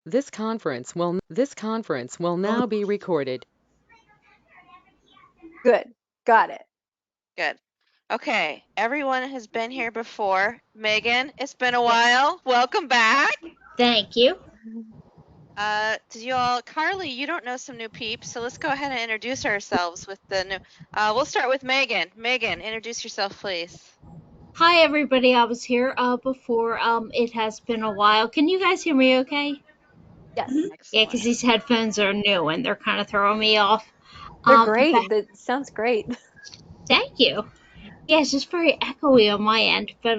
This conference will now be recorded. Good. Got it. Good. Okay, everyone has been here before. Megan, it's been a while. Welcome back. Thank you. Did you all, Carly, you don't know some new peeps, so let's go ahead and introduce ourselves with the new, we'll start with Megan. Megan, introduce yourself, please. Hi, everybody. I was here before. It has been a while. Can you guys hear me okay? Yes. Yeah, Excellent. because these headphones are new and they're kind of throwing me off. They're great. That sounds great. Thank you. Yeah, it's just very echoey on my end. But,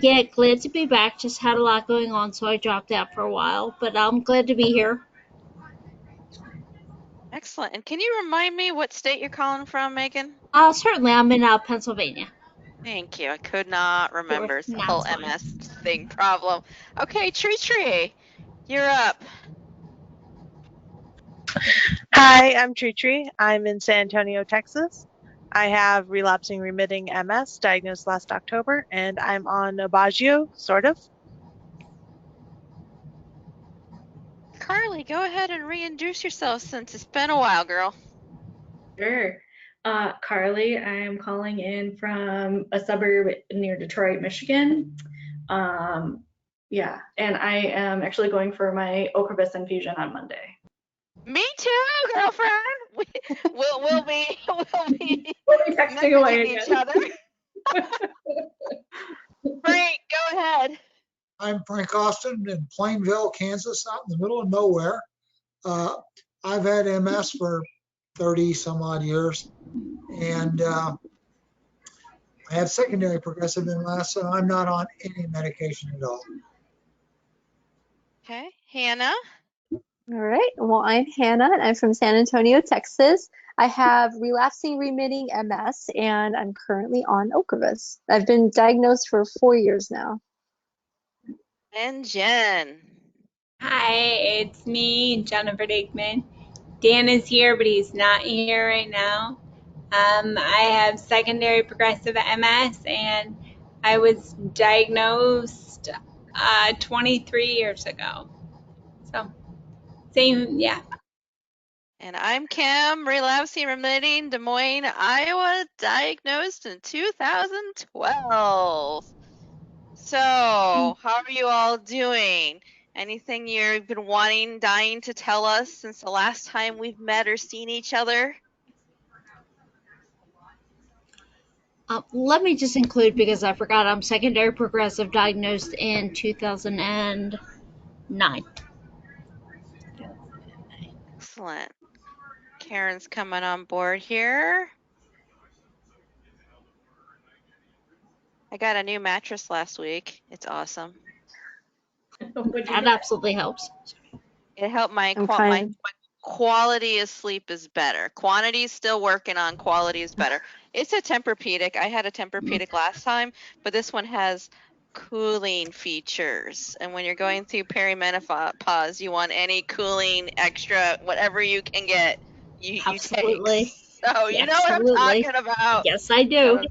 yeah, glad to be back. Just had a lot going on, so I dropped out for a while. But I'm glad to be here. Excellent. And can you remind me what state you're calling from, Megan? Certainly, I'm in Pennsylvania. Thank you. I could not remember. It's the No, whole it's fine. MS thing problem. Okay, Tree, you're up. Hi, I'm Tree. I'm in San Antonio, Texas. I have relapsing remitting MS diagnosed last October, and I'm on Aubagio, sort of. Carly, go ahead and reintroduce yourself since it's been a while, girl. Sure. Carly, I'm calling in from a suburb near Detroit, Michigan. Yeah, and I am actually going for my Ocrevus infusion on Monday. Me too, girlfriend. We'll be texting away messaging each other. Frank, go ahead. I'm Frank Austin in Plainville, Kansas, out in the middle of nowhere. I've had MS for 30 some odd years, and I have secondary progressive MS, so I'm not on any medication at all. Okay, Hannah. All right. Well, I'm Hannah, and I'm from San Antonio, Texas. I have relapsing remitting MS, and I'm currently on Ocrevus. I've been diagnosed for 4 years now. And Jen. Hi, it's me, Jennifer Dickman. Dan is here, but he's not here right now. I have secondary progressive MS, and I was diagnosed 23 years ago. So, same, yeah. And I'm Kim, relapsing remitting, Des Moines, Iowa, diagnosed in 2012. So, how are you all doing? Anything you've been dying to tell us since the last time we've met or seen each other? Let me just include, because I forgot, I'm secondary progressive, diagnosed in 2009. Excellent. Karen's coming on board here. I got a new mattress last week. It's awesome. That absolutely helps. It helped my quality of sleep is better. Quantity is still working on, quality is better. It's a Tempur-Pedic. I had a Tempur-Pedic last time, but this one has cooling features. And when you're going through perimenopause, you want any cooling extra, whatever you can get, you take. So you know what I'm talking about. Yes, I do.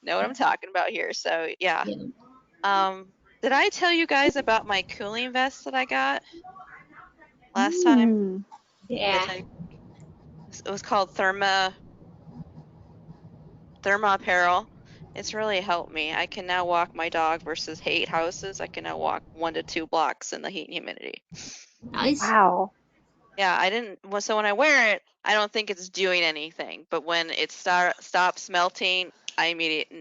Know what I'm talking about here. So yeah. Did I tell you guys about my cooling vest that I got last time? Yeah. It was called Therma Apparel. It's really helped me. I can now walk my dog versus 8 houses. I can now walk 1 to 2 blocks in the heat and humidity. Nice. Wow. Yeah, so when I wear it, I don't think it's doing anything. But when it stops melting, I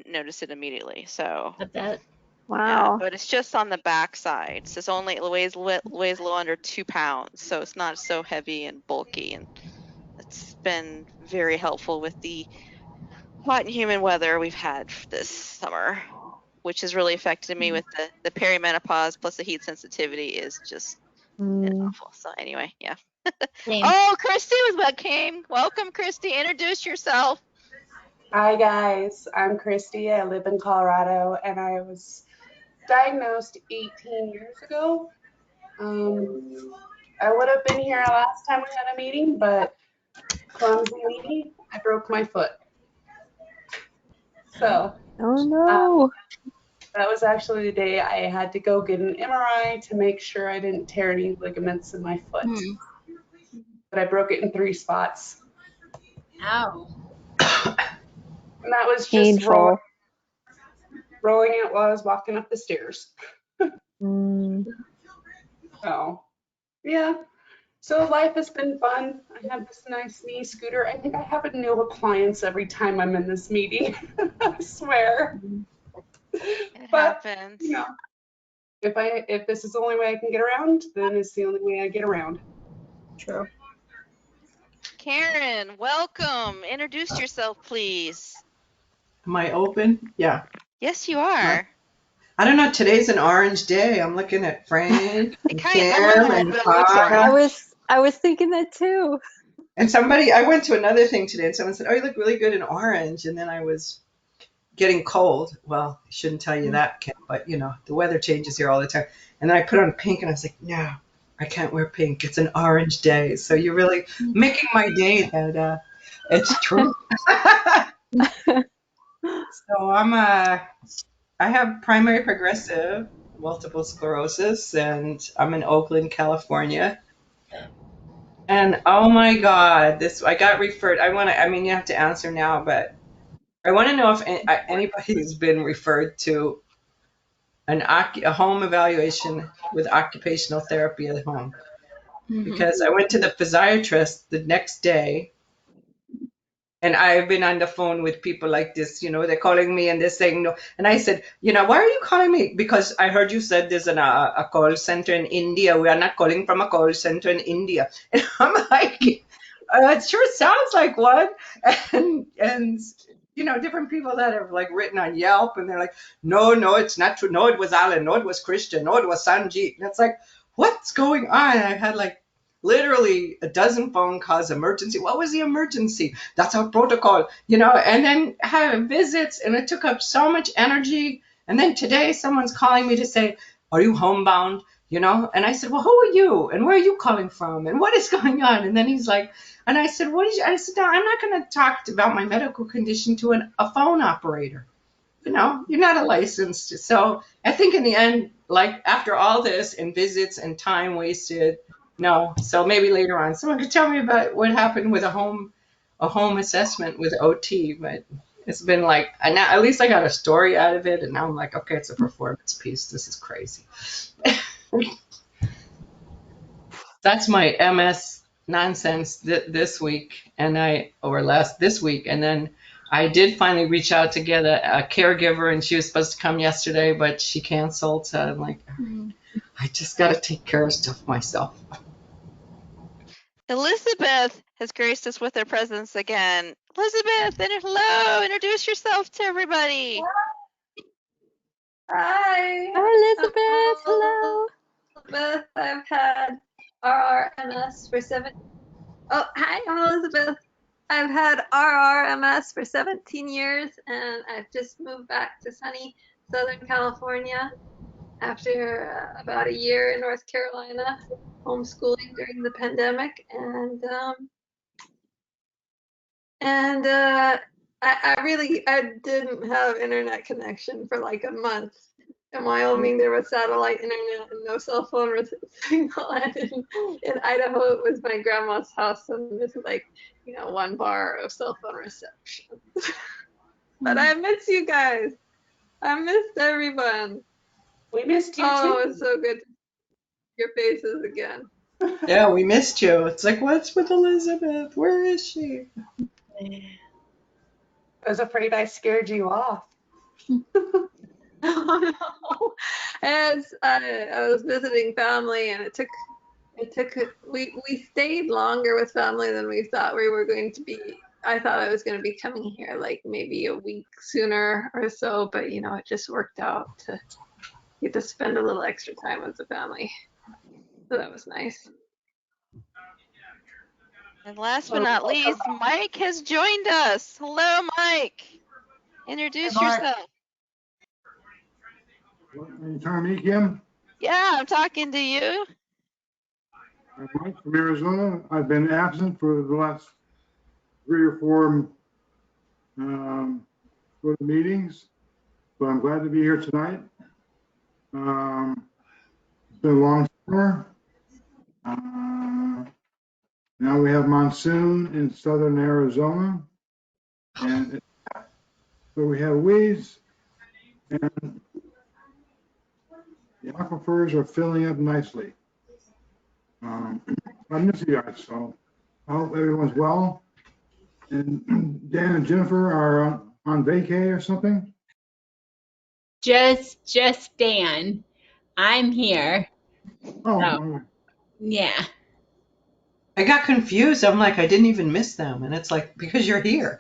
notice it immediately. So. I bet. Wow. Yeah, but it's just on the back side. So it weighs a little under 2 pounds. So it's not so heavy and bulky. And it's been very helpful with the hot and humid weather we've had this summer, which has really affected me with the perimenopause plus the heat sensitivity is just awful. So anyway, yeah. Oh, Christy came. Welcome, Christy. Introduce yourself. Hi guys, I'm Christy. I live in Colorado, and I was diagnosed 18 years ago. I would have been here last time we had a meeting, but clumsy me, I broke my foot. So. Oh no. That was actually the day I had to go get an MRI to make sure I didn't tear any ligaments in my foot. But I broke it in 3 spots. Ow. And that was just Painful. rolling it while I was walking up the stairs. Mm. Oh, yeah. So life has been fun. I have this nice knee scooter. I think I have a new appliance every time I'm in this meeting. I swear. It But, happens. you know, if this is the only way I can get around, then it's the only way I get around. True. Karen, welcome. Introduce yourself, please. Am I open? Yeah. Yes, you are. I don't know. Today's an orange day. I'm looking at Frank It and kind of looks, Kim and it looks I orange. was thinking that too. and somebody. I went to another thing today, and someone said, "Oh, you look really good in orange." And then I was getting cold. Well, I shouldn't tell you that, Kim, but you know the weather changes here all the time. And then I put on pink, and I was like, "No, I can't wear pink. It's an orange day." So you're really making my day. That it's true. So I have primary progressive multiple sclerosis, and I'm in Oakland, California. And oh my God, this I got referred. I mean, you have to answer now, but I want to know if anybody's been referred to a home evaluation with occupational therapy at home. Because I went to the physiatrist the next day. And I've been on the phone with people like this, they're calling me and they're saying no. And I said, why are you calling me? Because I heard you said there's a call center in India. We are not calling from a call center in India. And I'm like, it sure sounds like one. And different people that have like written on Yelp and they're like, no, it's not true. No, it was Alan. No, it was Christian. No, it was Sanjeet. And it's like, what's going on? I've had like literally a dozen phone calls, emergency. What was the emergency? That's our protocol, and then have visits, and it took up so much energy. And then today someone's calling me to say, are you homebound? And I said, well, who are you? And where are you calling from? And what is going on? And then he's like, and I said, I said, no, I'm not going to talk about my medical condition to a phone operator. You're not a licensed. So I think in the end, like after all this and visits and time wasted, no. So maybe later on, someone could tell me about what happened with a home assessment with OT. But it's been like, and now, at least I got a story out of it, and now I'm like, okay, it's a performance piece. This is crazy. That's my MS nonsense this week, this week, and then I did finally reach out to get a caregiver, and she was supposed to come yesterday, but she canceled. So I'm like, I just got to take care of stuff myself. Elizabeth has graced us with her presence again. Elizabeth, hello. Introduce yourself to everybody. Hi, Elizabeth. Hello. Elizabeth. I've had RRMS for 7. Oh, hi, I'm Elizabeth. I've had RRMS for 17 years, and I've just moved back to sunny Southern California after about a year in North Carolina, homeschooling during the pandemic, and I didn't have internet connection for like a month. In Wyoming, there was satellite internet and no cell phone signal. And in Idaho, it was my grandma's house, and this is like, 1 bar of cell phone reception. But I miss you guys. I missed everyone. We missed you Oh, too. it's so good to see your faces again. Yeah, we missed you. It's like, what's with Elizabeth? Where is she? I was afraid I scared you off. Oh no! As I was visiting family, and we stayed longer with family than we thought we were going to be. I thought I was going to be coming here like maybe a week sooner or so, but it just worked out to get to spend a little extra time with the family. So that was nice. And last but not least, Mike has joined us. Hello, Mike. Introduce yourself. Are you talking to me, Kim? Yeah, I'm talking to you. I'm Mike from Arizona. I've been absent for the last 3 or 4 meetings, So I'm glad to be here tonight. It's been a long summer. Now we have monsoon in southern Arizona. And so we have weeds, and the aquifers are filling up nicely. I miss you guys, so I hope everyone's well. And Dan and Jennifer are on vacay or something? Just Dan. I'm here. Oh, So, all right. yeah. I got confused. I'm like, I didn't even miss them. And it's like, because you're here.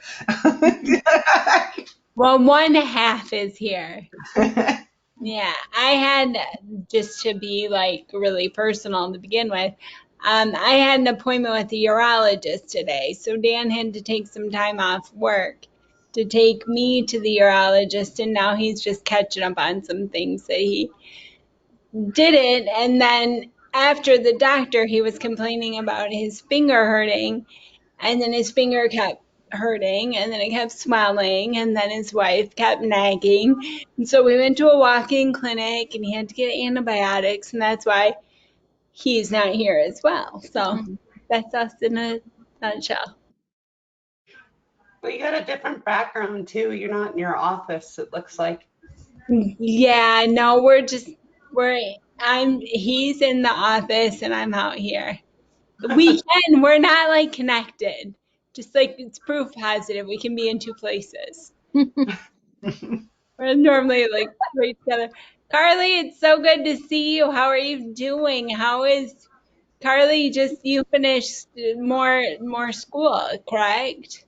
Well, one half is here. Yeah, I had, just to be like really personal to begin with, I had an appointment with a urologist today. So Dan had to take some time off work to take me to the urologist, and now he's just catching up on some things that he didn't. And then after the doctor, he was complaining about his finger hurting, and then his finger kept hurting, and then it kept swelling, and then his wife kept nagging. And so we went to a walk-in clinic, and he had to get antibiotics, and that's why he's not here as well. So that's us in a nutshell. But you got a different background too. You're not in your office, it looks like. Yeah, no, he's in the office and I'm out here. We're not like connected. Just like it's proof positive. We can be in two places. We're normally like right together. Carly, it's so good to see you. How are you doing? How is Carly? You finished more school, correct?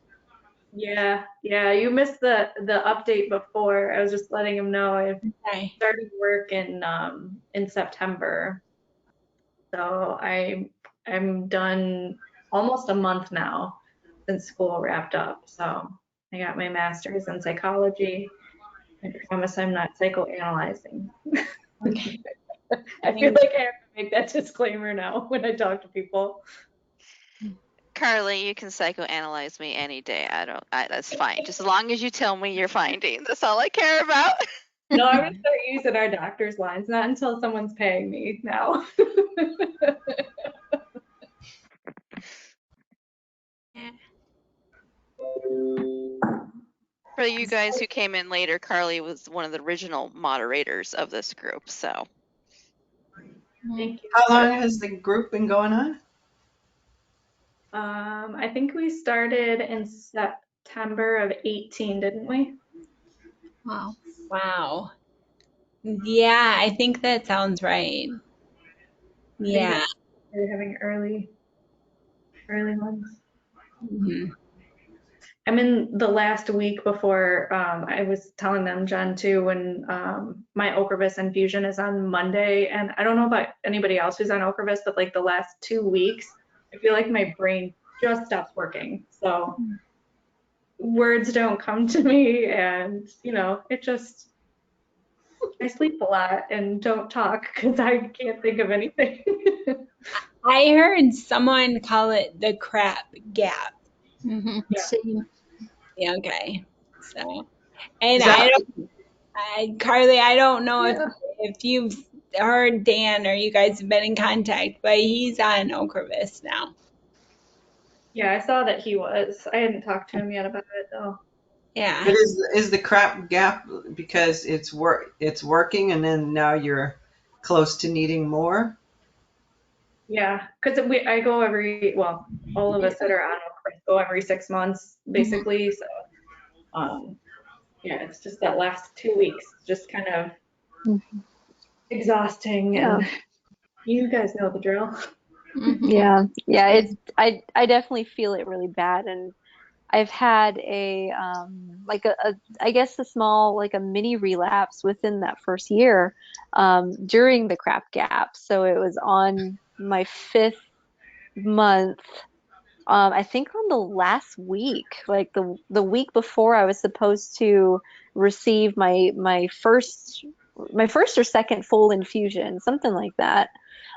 Yeah, you missed the update before. I was just letting him know I Okay. started work in September. So I'm done almost a month now since school wrapped up. So I got my master's in psychology. I promise I'm not psychoanalyzing. Okay. I feel like I have to make that disclaimer now when I talk to people. Carly, you can psychoanalyze me any day. That's fine. Just as long as you tell me your findings. That's all I care about. No, I'm gonna start using our doctor's lines, not until someone's paying me now. For you guys who came in later, Carly was one of the original moderators of this group, so. Thank you. How long has the group been going on? I think we started in September of 18, didn't we? Wow. Yeah, I think that sounds right. Yeah. We're having early ones. Mhm. I'm in the last week before I was telling them, Jen, too, when my Ocrevus infusion is on Monday. And I don't know about anybody else who's on Ocrevus, but like the last 2 weeks, I feel like my brain just stops working. So words don't come to me, and I sleep a lot and don't talk because I can't think of anything. I heard someone call it the crap gap. Mm-hmm. Yeah. Yeah, okay. So, and Is that Carly, I don't know Yeah. if you've heard Dan or you guys have been in contact, but he's on Ocrevus now. Yeah, I saw that he was. I hadn't talked to him yet about it though. Yeah. But is the crap gap because it's working and then now you're close to needing more? Yeah, because I go all of us that are on Ocrevus go every 6 months basically. So yeah, it's just that last 2 weeks, just kind of exhausting, Yeah. and you guys know the drill. Yeah. It's I definitely feel it really bad, and I've had a like a I guess a small like a mini relapse within that first year during the crap gap. So it was on my 5th month. I think on the last week, like the week before I was supposed to receive my first or second full infusion, something like that.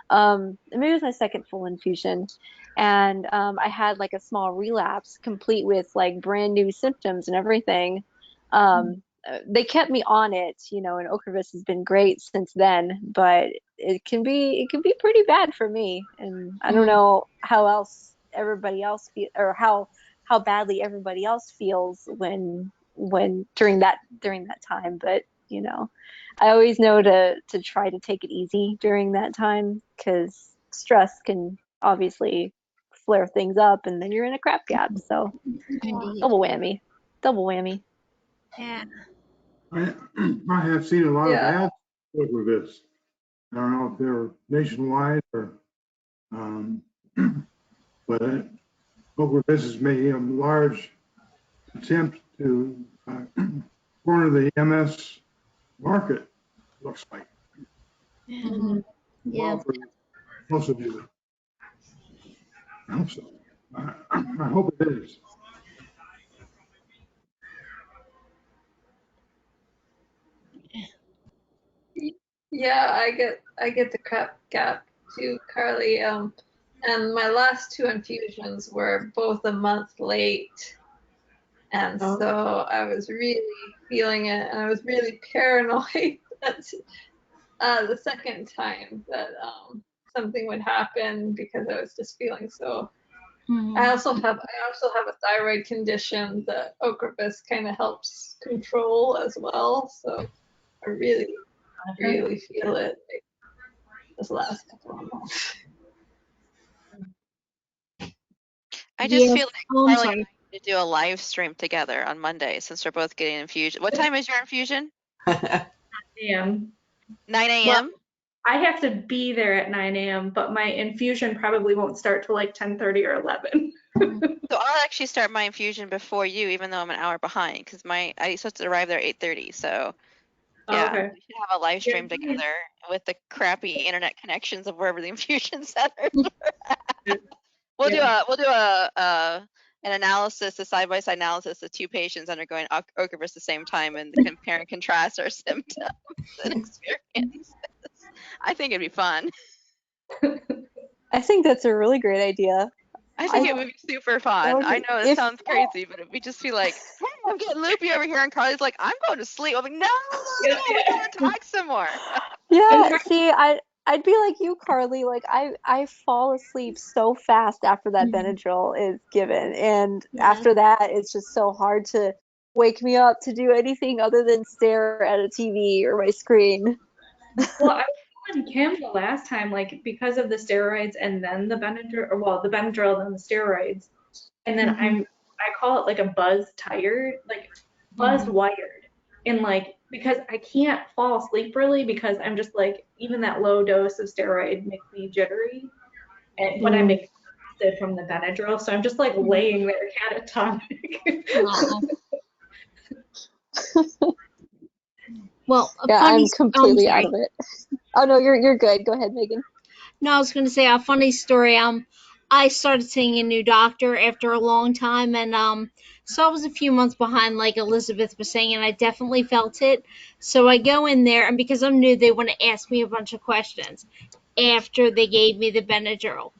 Maybe it was my second full infusion, and I had like a small relapse, complete with like brand new symptoms and everything. they kept me on it, and Ocrevus has been great since then, but it can be pretty bad for me, and I don't know how else everybody else feel, or how badly everybody else feels when during that time, but I always know to try to take it easy during that time, because stress can obviously flare things up, and then you're in a crap gap. So Indeed. double whammy, double whammy. Yeah. I have seen a lot of Yeah. ads with this. I don't know if they're nationwide or, but this is making a large attempt to corner the MS market, looks like. Yeah. Well, for most of you. I hope so. I hope it is. Yeah, I get the crap gap too, Carly. And my last two infusions were both a month late. And so I was really feeling it, and I was really paranoid that the second time that something would happen, because I was just feeling so. I also have a thyroid condition that Ocrevus kind of helps control as well. So I really feel it like, this last couple of months. I just Yes. feel like Oh, I'm Carly and sorry. I need to do a live stream together on Monday since we're both getting infusion. What time is your infusion? a.m. 9 Well, a.m.? I have to be there at 9 a.m., but my infusion probably won't start till like 10:30 or 11. So I'll actually start my infusion before you, even though I'm an hour behind, because I'm supposed to arrive there at 8:30. So yeah, Okay. we should have a live Yeah, stream together with the crappy internet connections of wherever the infusion centers are at. We'll do an analysis, a side-by-side analysis of two patients undergoing Ocrevus at the same time, and compare and contrast our symptoms and experiences. I think it'd be fun. I think that's a really great idea. I think it would be super fun. I know it sounds crazy, but it'd just be like, hey, I'm getting loopy over here, and Carly's like, I'm going to sleep. I'm like, no, we gotta talk some more. Yeah, see, I'd be like you, Carly. Like I fall asleep so fast after that Benadryl is given, and after that, it's just so hard to wake me up to do anything other than stare at a TV or my screen. Well, I was telling Kim the last time, like because of the steroids and then the Benadryl, or well, the Benadryl and then the steroids, and then I call it like a buzz tired, like buzz wired, and like because I can't fall asleep really because I'm just like even that low dose of steroid makes me jittery, and but I'm exhausted from the Benadryl, so I'm just like laying there catatonic. Wow. Well, Yeah, funny. I'm completely out sorry. of it. Oh no, you're good. Go ahead, Megan. No, I was going to say a funny story. I started seeing a new doctor after a long time, and so I was a few months behind, like Elizabeth was saying, and I definitely felt it. So I go in there, and because I'm new, they want to ask me a bunch of questions after they gave me the Benadryl.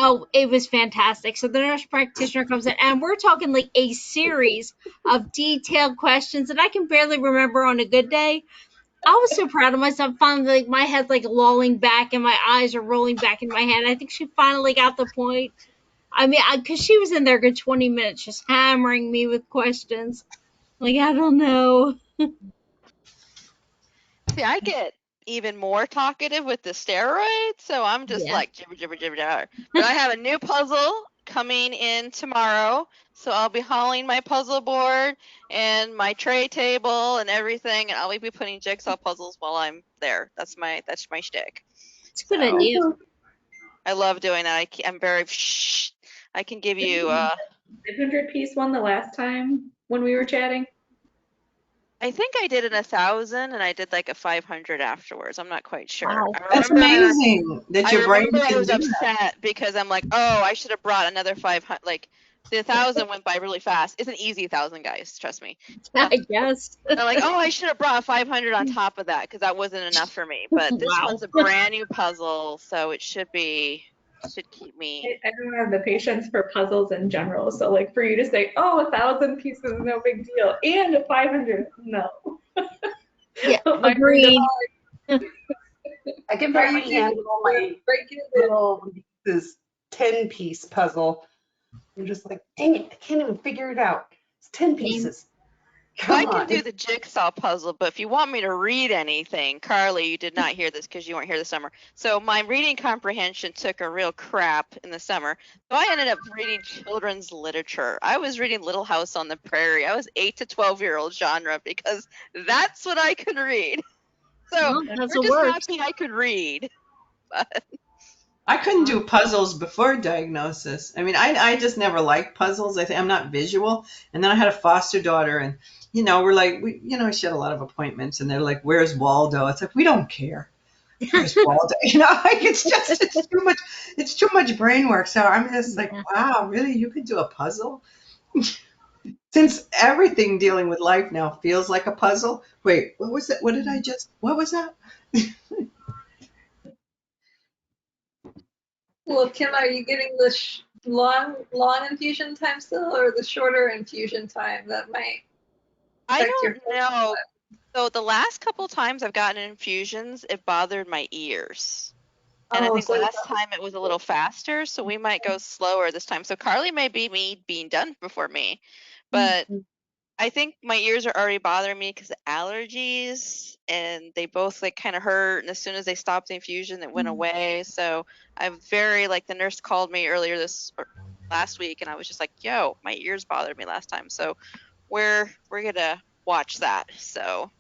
Oh, it was fantastic. So the nurse practitioner comes in, and we're talking like a series of detailed questions that I can barely remember on a good day. I was so proud of myself. Finally, like my head's like lolling back and my eyes are rolling back in my head. I think she finally got the point. I mean, because she was in there a good 20 minutes just hammering me with questions. Like, I don't know. See, I get even more talkative with the steroids, so I'm just Yeah. like jibber jibber jibber jabber. But I have a new puzzle coming in tomorrow, so I'll be hauling my puzzle board and my tray table and everything, and I'll be putting jigsaw puzzles while I'm there. That's my shtick. It's a good idea. I love doing that. I'm very. I can give you. 500-piece one the last time when we were chatting. I think I did 1,000, and I did like a 500 afterwards. I'm not quite sure. Wow. That's amazing that your brain I can was do that. upset because I'm like, oh, I should have brought another 500. Like the 1,000 went by really fast. It's an easy 1,000, guys. Trust me. I guess. I'm like, oh, I should have brought 500 on top of that because that wasn't enough for me. But this Wow. one's a brand new puzzle, so it should be should keep me. I don't have the patience for puzzles in general. So like for you to say, oh, 1,000 pieces is no big deal, and a 500, no. Yeah, My agreed. I can Are barely you handle my little this 10-piece puzzle. I'm just like, dang it, I can't even figure it out. It's 10 pieces. I Come can do on. the jigsaw puzzle, but if you want me to read anything, Carly, you did not hear this because you weren't here this summer. So my reading comprehension took a real crap in the summer. So I ended up reading children's literature. I was reading Little House on the Prairie. I was 8 to 12-year-old genre because that's what I could read. So Well, that's we're what just works. happy I could read. But I couldn't do puzzles before diagnosis. I mean, I just never liked puzzles. I think I'm not visual. And then I had a foster daughter, and we're like, she had a lot of appointments, and they're like, "Where's Waldo?" It's like, we don't care. Where's Waldo? Like it's too much brain work. So I'm just like, wow, really? You could do a puzzle? Since everything dealing with life now feels like a puzzle. Wait, what was that? What was that? Well, Kim, are you getting the long infusion time still, or the shorter infusion time that might I affect your? don't know. So the last couple times I've gotten infusions, it bothered my ears. And I Oh, think so last time it was a little faster, so we might go slower this time. So Carly may be me being done before me, but I think my ears are already bothering me because of allergies, and they both like kind of hurt. And as soon as they stopped the infusion, it went away. So I'm very like the nurse called me earlier last week, and I was just like, "Yo, my ears bothered me last time." So we're gonna watch that. So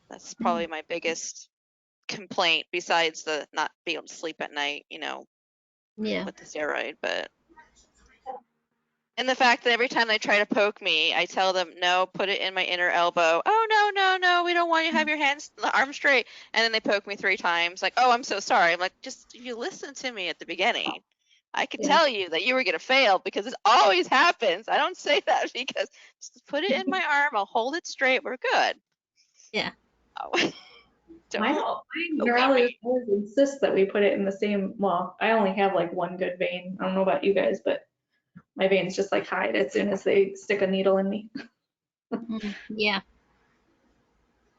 that's probably my biggest complaint besides the not being able to sleep at night, Yeah. with the steroid. But and the fact that every time they try to poke me, I tell them, no, put it in my inner elbow. Oh, no, no, no, we don't want you to have your arm straight. And then they poke me 3 times, like, oh, I'm so sorry. I'm like, just if you listen to me at the beginning, I could tell you that you were going to fail because this always happens. I don't say that because just put it in my arm. I'll hold it straight. We're good. Yeah. Oh. My neurologist always insists that we put it in the same. Well, I only have like one good vein. I don't know about you guys, but my veins just like hide as soon as they stick a needle in me. Yeah.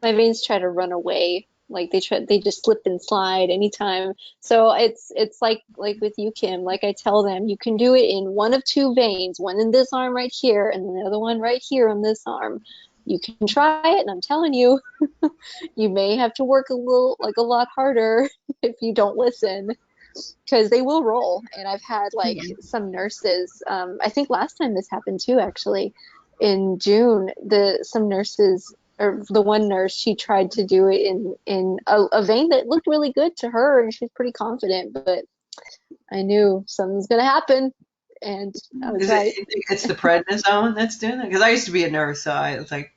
My veins try to run away. Like they just slip and slide anytime. So it's like with you, Kim, like I tell them, you can do it in one of two veins, one in this arm right here, and the other one right here on this arm. You can try it, and I'm telling you, you may have to work a lot harder if you don't listen, because they will roll. And I've had like some nurses, I think last time this happened too, actually, in June, some nurses, or the one nurse, she tried to do it in a vein that looked really good to her, and she was pretty confident, but I knew something's gonna happen, and I was right. It's the prednisone that's doing it? Because I used to be a nurse, so I was like,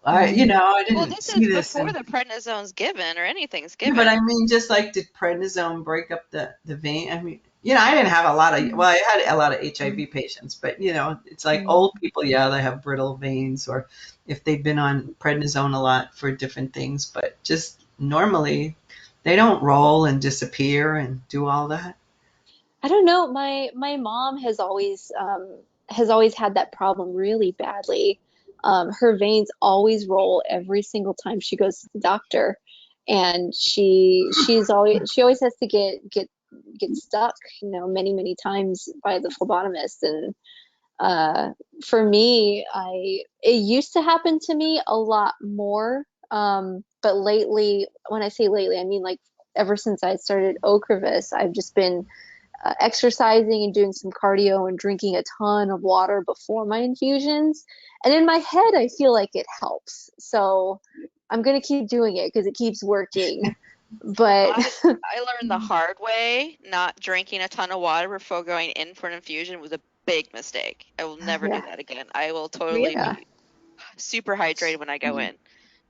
I Well, didn't this see is this. before the prednisone's given or anything's Yeah, given. but I mean, just like, did prednisone break up the vein? I mean, I didn't have a lot of, well, I had a lot of HIV patients, but it's like old people, yeah, they have brittle veins, or if they've been on prednisone a lot for different things, but just normally they don't roll and disappear and do all that. I don't know. My mom has always had that problem really badly. Her veins always roll every single time she goes to the doctor, and she always has to get stuck, many times by the phlebotomist. And for me, it used to happen to me a lot more, but lately, when I say lately, I mean like ever since I started Ocrevus, I've just been exercising and doing some cardio and drinking a ton of water before my infusions. And in my head, I feel like it helps. So I'm going to keep doing it because it keeps working. But I learned the hard way, not drinking a ton of water before going in for an infusion was a big mistake. I will never do that again. I will totally be super hydrated when I go in.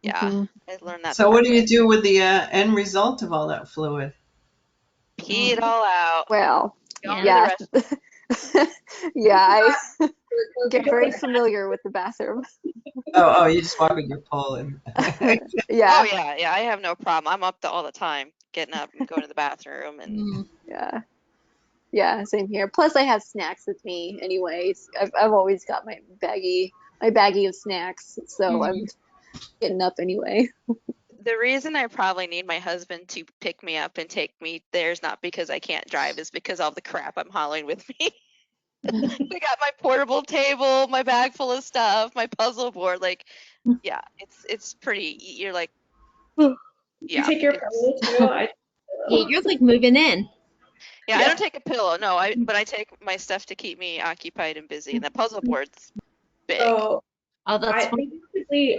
Yeah, I learned that the So what hard do way. you do with the end result of all that fluid? Pee it all out. well, Going yeah. to the restroom. Yeah, I get very familiar with the bathroom. Oh, you just walk with your pole and Yeah. Oh yeah, I have no problem. I'm up all the time, getting up and going to the bathroom, and Yeah. Yeah, same here. Plus, I have snacks with me anyways. I've always got my baggie of snacks, so I'm getting up anyway. The reason I probably need my husband to pick me up and take me there is not because I can't drive, is because all the crap I'm hauling with me. I got my portable table, my bag full of stuff, my puzzle board. Like, yeah, it's pretty. You're like, You yeah, take your pillow too? Yeah, you're like moving in. yeah. I Yeah. don't take a pillow, no. But I take my stuff to keep me occupied and busy. And the puzzle board's big. So Oh, that's fun.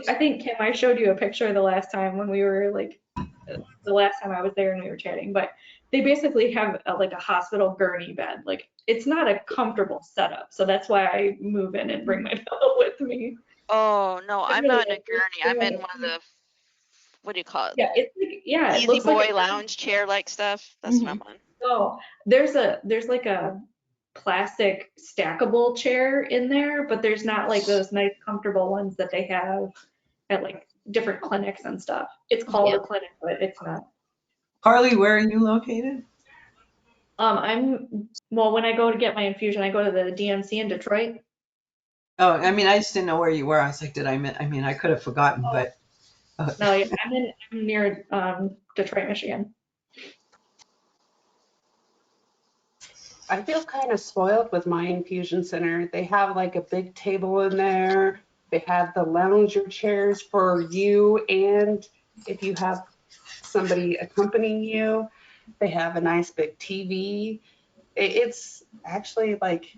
I think Kim, I showed you a picture the last time when we were like, the last time I was there and we were chatting, but they basically have like a hospital gurney bed. Like it's not a comfortable setup, so that's why I move in and bring my pillow with me. Oh no, I I'm really not in a like gurney. I'm in one of the, what do you call it? Yeah, it's like, yeah, it Easy looks like boy lounge chair like stuff. That's what I'm on. oh, there's like a plastic stackable chair in there, but there's not like those nice comfortable ones that they have at like different clinics and stuff. It's called a clinic, but it's not. Carly, where are you located? Well, when I go to get my infusion, I go to the DMC in Detroit. Oh, I mean, I just didn't know where you were. I was like, did I miss? I mean, I could have forgotten, but. No, yeah, I'm near Detroit, Michigan. I feel kind of spoiled with my infusion center. They have like a big table in there. They have the lounger chairs for you, and if you have somebody accompanying you, they have a nice big TV. It's actually like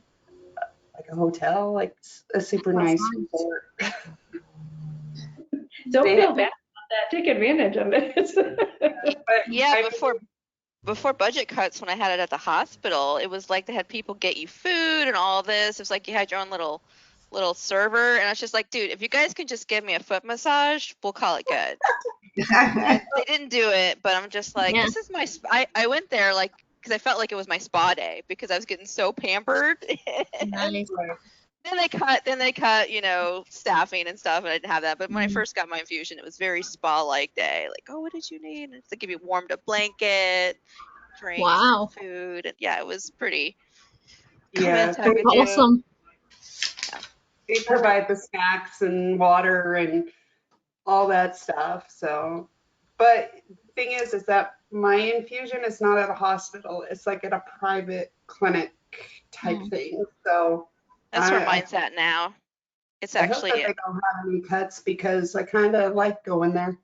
a hotel, like a super nice resort. Don't feel bad about that. Take advantage of it. Yeah, before budget cuts, when I had it at the hospital, it was like they had people get you food and all this. It was like you had your own little server, and I was just like, dude, if you guys can just give me a foot massage, we'll call it good. And they didn't do it, but I'm just like, this is my. I went there like because I felt like it was my spa day because I was getting so pampered. Nice. Then they cut, staffing and stuff, and I didn't have that. But when I first got my infusion, it was very spa-like day. Like, oh, what did you need? And they give you warmed up blanket, drinks, Wow. food, and yeah, it was pretty. Yeah, awesome. They provide the snacks and water and all that stuff. So, but the thing is that my infusion is not at a hospital. It's like at a private clinic type thing. So that's where mine's at now. It's actually. I hope that they don't have any cuts because I kind of like going there.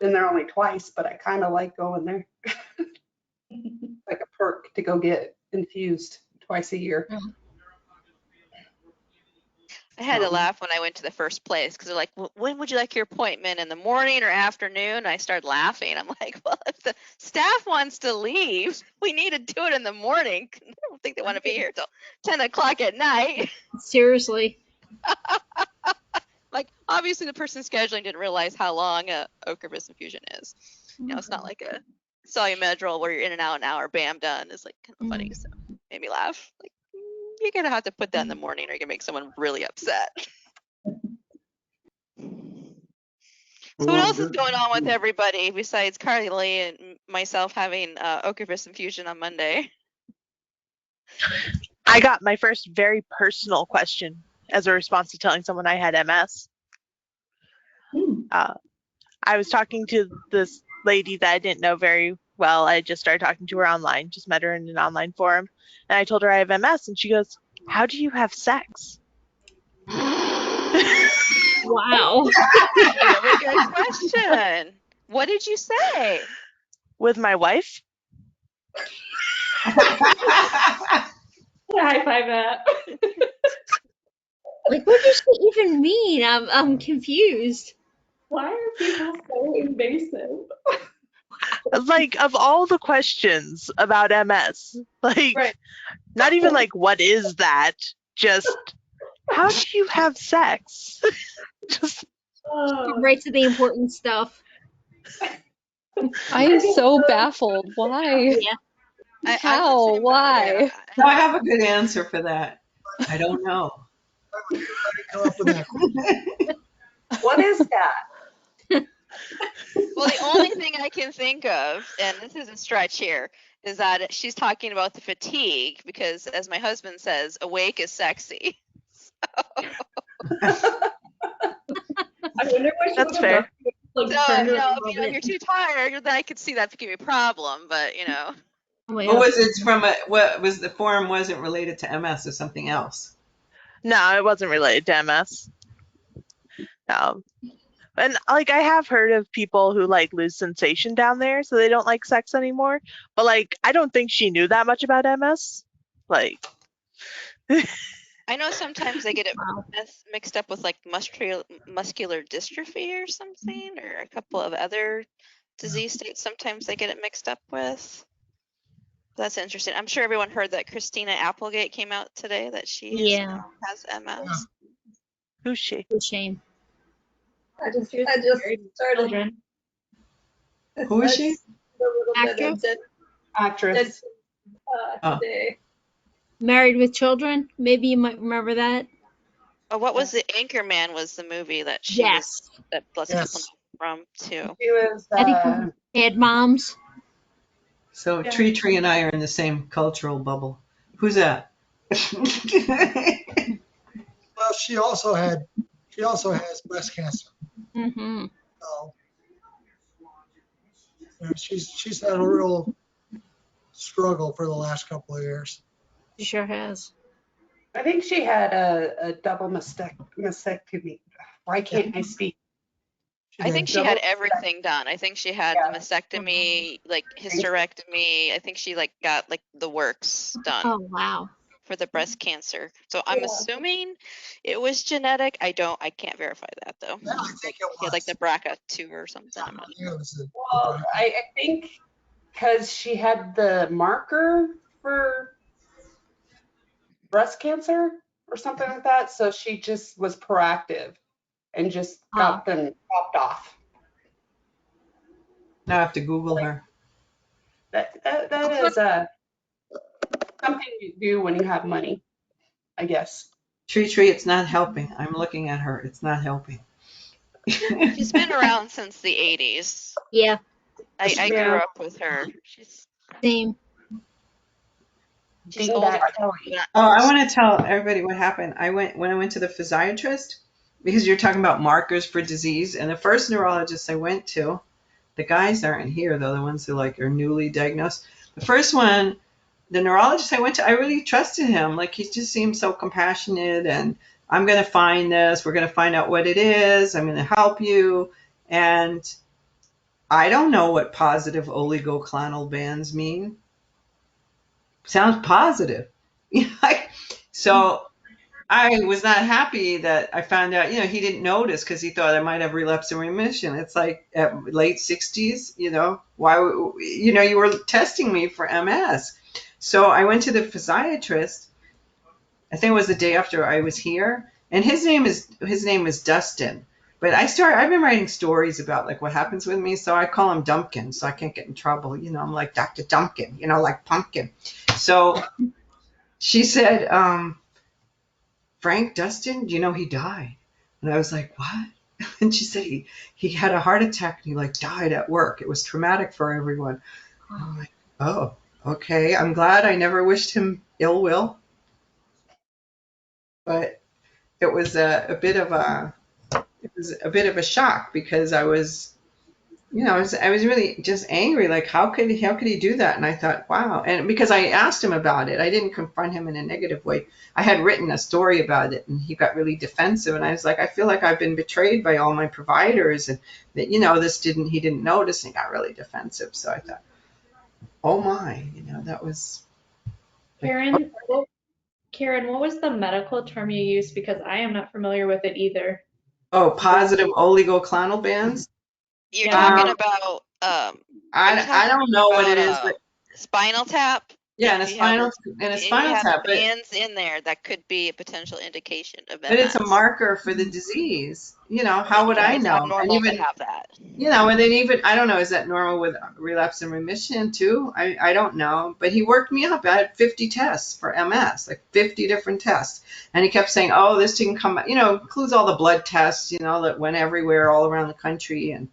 Been there only twice, but I kind of like going there. Like a perk to go get infused twice a year. I had to laugh when I went to the first place because they're like, when would you like your appointment, in the morning or afternoon? And I started laughing. I'm like, well, if the staff wants to leave, we need to do it in the morning. I don't think they want to be here till 10 o'clock at night. Seriously. Like, obviously the person scheduling didn't realize how long a Ocrevus infusion is. It's not like a Solumedrol where you're in and out an hour, bam, done. It's like kind of funny. So made me laugh. Like, you're going to have to put that in the morning or you're going to make someone really upset. So what else is going on with everybody besides Carly and myself having Ocrevus infusion on Monday? I got my first very personal question as a response to telling someone I had MS. I was talking to this lady that I didn't know very well. I just started talking to her online, just met her in an online forum. And I told her I have MS, and she goes, how do you have sex? Wow. Really good question. What did you say? With my wife. High five that. Like, what does she even mean? I'm confused. Why are people so invasive? Like, of all the questions about MS, like, not even like, what is that? Just, how do you have sex? Just right to the important stuff. I am so baffled. Why? Yeah. How? Why? I have a good answer for that. I don't know. What is that? Well, the only thing I can think of, and this is a stretch here, is that she's talking about the fatigue because, as my husband says, awake is sexy. I wonder what she That's would have fair. done. Like, So, turned her if you're too tired, then I could see that could be a problem. But What was it from what was the form wasn't related to MS or something else? No, it wasn't related to MS. No. And like I have heard of people who like lose sensation down there, so they don't like sex anymore. But like I don't think she knew that much about MS. Like I know sometimes they get it Wow. mixed up with like muscular dystrophy or something, or a couple of other disease states. Sometimes they get it mixed up with. That's interesting. I'm sure everyone heard that Christina Applegate came out today that she Yeah. has MS. who's she? It's a shame. I just She was married with started children. Who is she? a little bit Actress? of dead Actress. Oh. today. Married with Children. Maybe you might remember that. Oh, what was the Anchorman was the movie that she Yes. was that lots of people Yes. know from too. She was, I think Bad Moms. So Yeah. Tree and I are in the same cultural bubble. Who's that? Well, she also has breast cancer. Mm-hmm. So she's had a real struggle for the last couple of years. She sure has. I think she had a double mastectomy. Why can't I speak? I think she had everything done. I think she had Yeah. the mastectomy, like hysterectomy. I think she like got like the works done Oh, wow. for the breast cancer. So I'm Yeah. assuming it was genetic. I can't verify that though. Yeah, I think it She had like the BRCA2 or something. I'm not Yeah, it was Well, I think because she had the marker for breast cancer or something like that, so she just was proactive and just got them popped off. Now I have to Google her. That is something you do when you have money, I guess. Tree, it's not helping. I'm looking at her. It's not helping. She's been around since the 80s. Yeah. I grew up with her. She's Same. older. Oh, I want to tell everybody what happened. When I went to the physiatrist, because you're talking about markers for disease, and the first neurologist I went to, the guys aren't here though, the ones who like are newly diagnosed. The first one, the neurologist I went to, I really trusted him. Like he just seemed so compassionate, and I'm going to find this. We're going to find out what it is. I'm going to help you. And I don't know what positive oligoclonal bands mean. Sounds positive. So I was not happy that I found out, he didn't notice because he thought I might have relapse and remission. It's like at late 60s, why, you were testing me for MS. So I went to the physiatrist. I think it was the day after I was here, and his name is Dustin. But I've been writing stories about like what happens with me, so I call him Dumpkin, so I can't get in trouble. I'm like Dr. Dumpkin, like pumpkin. So she said, Frank Dustin, he died. And I was like, what? And she said he had a heart attack and he like died at work. It was traumatic for everyone. I'm like, oh, okay. I'm glad I never wished him ill will. But it was a bit of a shock because I was really just angry. Like, how could he do that? And I thought, wow. And because I asked him about it, I didn't confront him in a negative way. I had written a story about it, and he got really defensive. And I was like, I feel like I've been betrayed by all my providers, and that he didn't notice, and he got really defensive. So I thought, oh my, that was. Karen, what was the medical term you used? Because I am not familiar with it either. Oh, positive oligoclonal bands. You're talking about I don't know what it is, but spinal tap. Yeah, and a spinal tap. Bands in there that could be a potential indication of MS. But it's a marker for the disease. How would I know? It's not normal to have that. And then even, I don't know, is that normal with relapse and remission too? I don't know. But he worked me up. I had 50 tests for MS, like 50 different tests. And he kept saying, this didn't come, includes all the blood tests, that went everywhere all around the country. And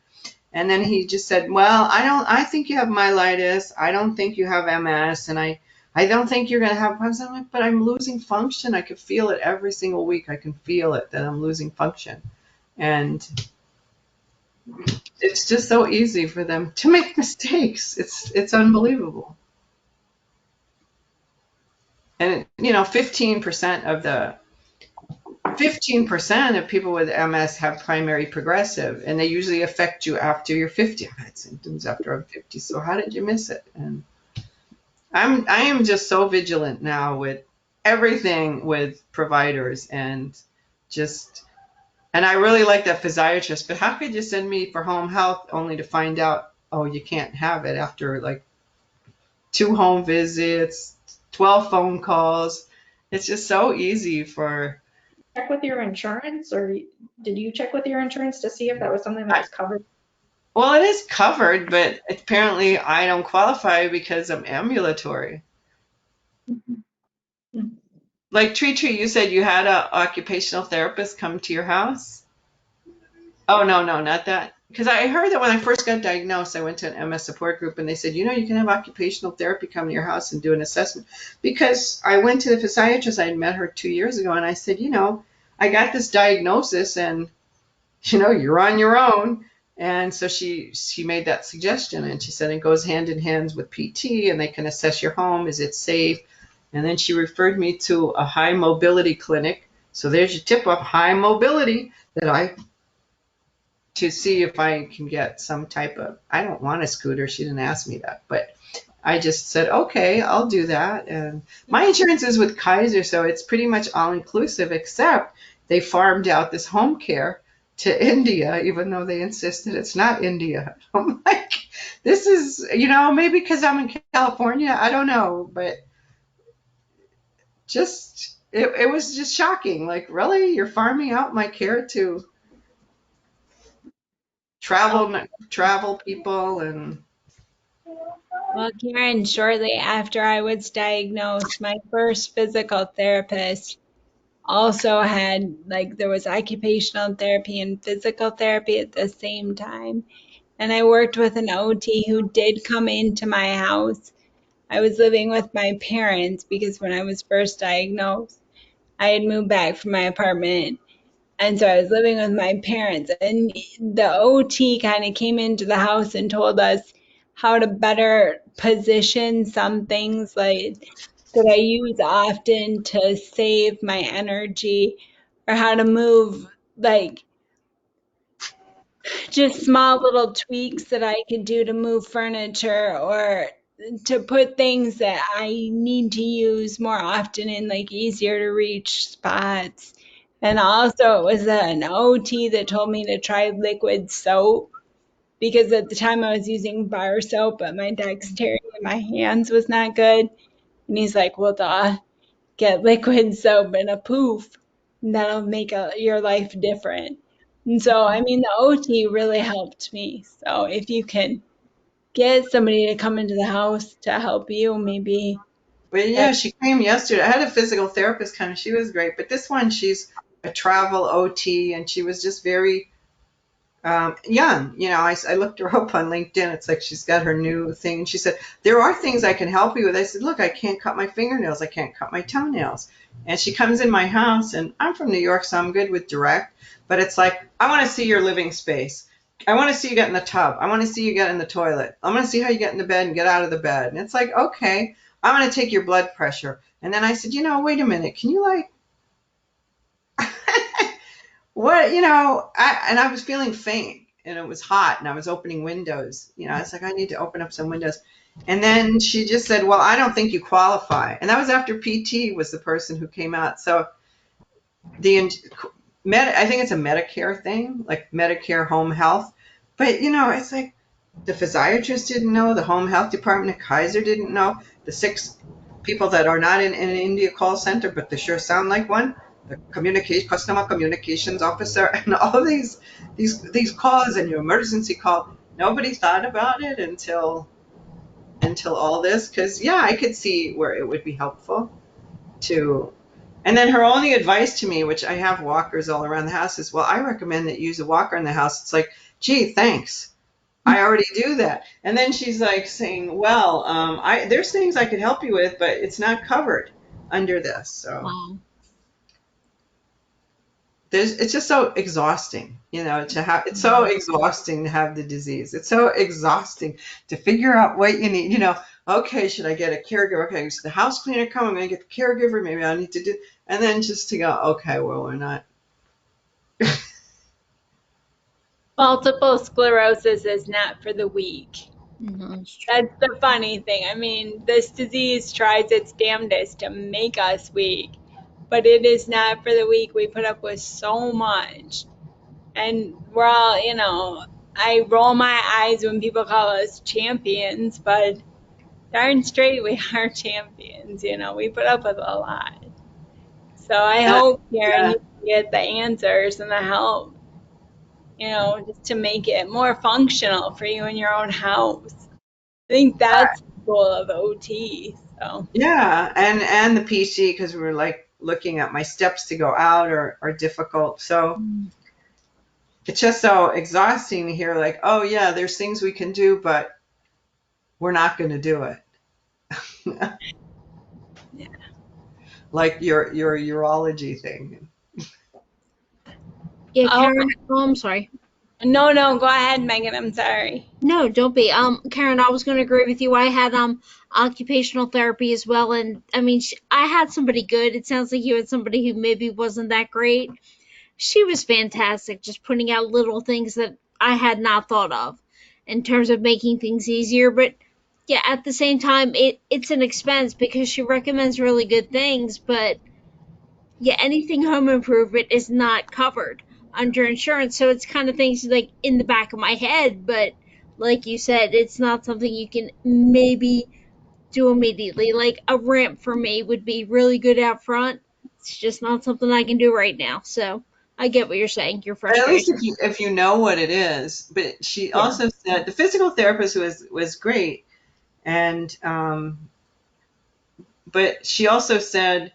And then he just said, well, I think you have myelitis. I don't think you have MS. And I don't think you're going to have problems. I'm like, but I'm losing function. I could feel it every single week. I can feel it that I'm losing function. And it's just so easy for them to make mistakes. It's unbelievable. And 15% of people with MS have primary progressive, and they usually affect you after you're 50. I've had symptoms after I'm 50, so how did you miss it? And I am just so vigilant now with everything with providers and I really like that physiatrist, but how could you send me for home health only to find out, oh, you can't have it after like 2 home visits, 12 phone calls. It's just so easy for. Check with your insurance, or did you check with your insurance to see if that was something that was covered? Well, it is covered, but apparently I don't qualify because I'm ambulatory. Mm-hmm. Like Tree, you said you had an occupational therapist come to your house? Oh, no, not that. Because I heard that when I first got diagnosed, I went to an MS support group and they said, you can have occupational therapy come to your house and do an assessment. Because I went to the physiatrist, I had met her 2 years ago, and I said, I got this diagnosis and, you're on your own. And so she made that suggestion, and she said it goes hand in hand with PT, and they can assess your home. Is it safe? And then she referred me to a high mobility clinic. So there's your tip of high mobility to see if I can get some type of, I don't want a scooter. She didn't ask me that, but I just said, okay, I'll do that. And my insurance is with Kaiser, so it's pretty much all inclusive, except they farmed out this home care to India, even though they insisted it's not India. I'm like, this is, maybe because I'm in California, I don't know, but it was just shocking. Like, really? You're farming out my care to travel people? And Well, Karen, shortly after I was diagnosed, my first physical therapist also had, there was occupational therapy and physical therapy at the same time. And I worked with an OT who did come into my house. I was living with my parents because when I was first diagnosed, I had moved back from my apartment. And so I was living with my parents, and the OT kind of came into the house and told us how to better position some things like that I use often to save my energy, or how to move, just small little tweaks that I could do to move furniture or to put things that I need to use more often in easier to reach spots. And also it was an OT that told me to try liquid soap because at the time I was using bar soap, but my dexterity in my hands was not good. And he's like, well, duh, get liquid soap and a poof. And that'll make your life different. And so, I mean, the OT really helped me. So if you can get somebody to come into the house to help you, maybe. But yeah, she came yesterday. I had a physical therapist come. She was great. But this one, she's a travel OT, and she was just very young. I looked her up on LinkedIn. It's like she's got her new thing. And she said, there are things I can help you with. I said, look, I can't cut my fingernails. I can't cut my toenails. And she comes in my house, and I'm from New York, so I'm good with direct. But it's like, I want to see your living space. I want to see you get in the tub. I want to see you get in the toilet. I want to see how you get in the bed and get out of the bed. And it's like, okay, I'm going to take your blood pressure. And then I said, wait a minute. Can you what, I was feeling faint and it was hot and I was opening windows. I was like, I need to open up some windows. And then she just said, well, I don't think you qualify. And that was after PT was the person who came out. So I think it's a Medicare thing, like Medicare home health. But, it's like the physiatrist didn't know, the home health department at Kaiser didn't know, the 6 people that are not in an India call center, but they sure sound like one, the customer communications officer, and all these calls and your emergency call. Nobody thought about it until all this, because I could see where it would be helpful to. And then her only advice to me, which I have walkers all around the house, is, well, I recommend that you use a walker in the house. It's like, gee, thanks. I already do that. And then she's like saying, well, there's things I could help you with, but it's not covered under this. So Wow. it's just so exhausting, to have, it's so exhausting to have the disease. It's so exhausting to figure out what you need, okay, should I get a caregiver? Okay, so the house cleaner come, I'm going to get the caregiver, maybe I need to do, and then just to go, okay, well, we're not. Multiple sclerosis is not for the weak. That's true. That's the funny thing. I mean, this disease tries its damnedest to make us weak, but it is not for the weak. We put up with so much. And we're all, I roll my eyes when people call us champions, but darn straight we are champions. We put up with a lot. So I hope, Karen, Yeah. you get the answers and the help, just to make it more functional for you in your own house. I think that's the goal of OT. So Yeah, and the PC, because we're like looking at my steps to go out are difficult. So it's just so exhausting to hear like, oh yeah, there's things we can do, but we're not going to do it. yeah. Like your urology thing. Yeah, Oh, Karen. Oh, I'm sorry. no, go ahead, Megan. I'm sorry. No, don't be. Karen, I was going to agree with you. I had occupational therapy as well, and I mean, I had somebody good. It sounds like you had somebody who maybe wasn't that great. She was fantastic, just putting out little things that I had not thought of in terms of making things easier. But yeah, at the same time, it's an expense because she recommends really good things, but yeah, anything home improvement is not covered under insurance. So it's kind of things like in the back of my head, but like you said, it's not something you can maybe do immediately. Like a ramp for me would be really good out front. It's just not something I can do right now. So I get what you're saying. Your At least frustration. if you know what it is. But she Yeah. also said the physical therapist was great, and but she also said,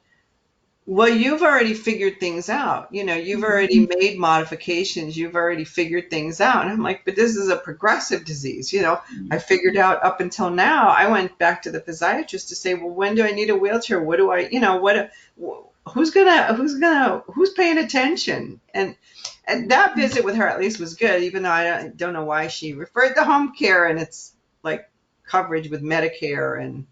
well, you've already figured things out. You've already made modifications. You've already figured things out. And I'm like, but this is a progressive disease. I figured out up until now. I went back to the physiatrist to say, well, when do I need a wheelchair? What do I, who's paying attention? And that visit with her at least was good, even though I don't know why she referred to home care, and it's like coverage with Medicare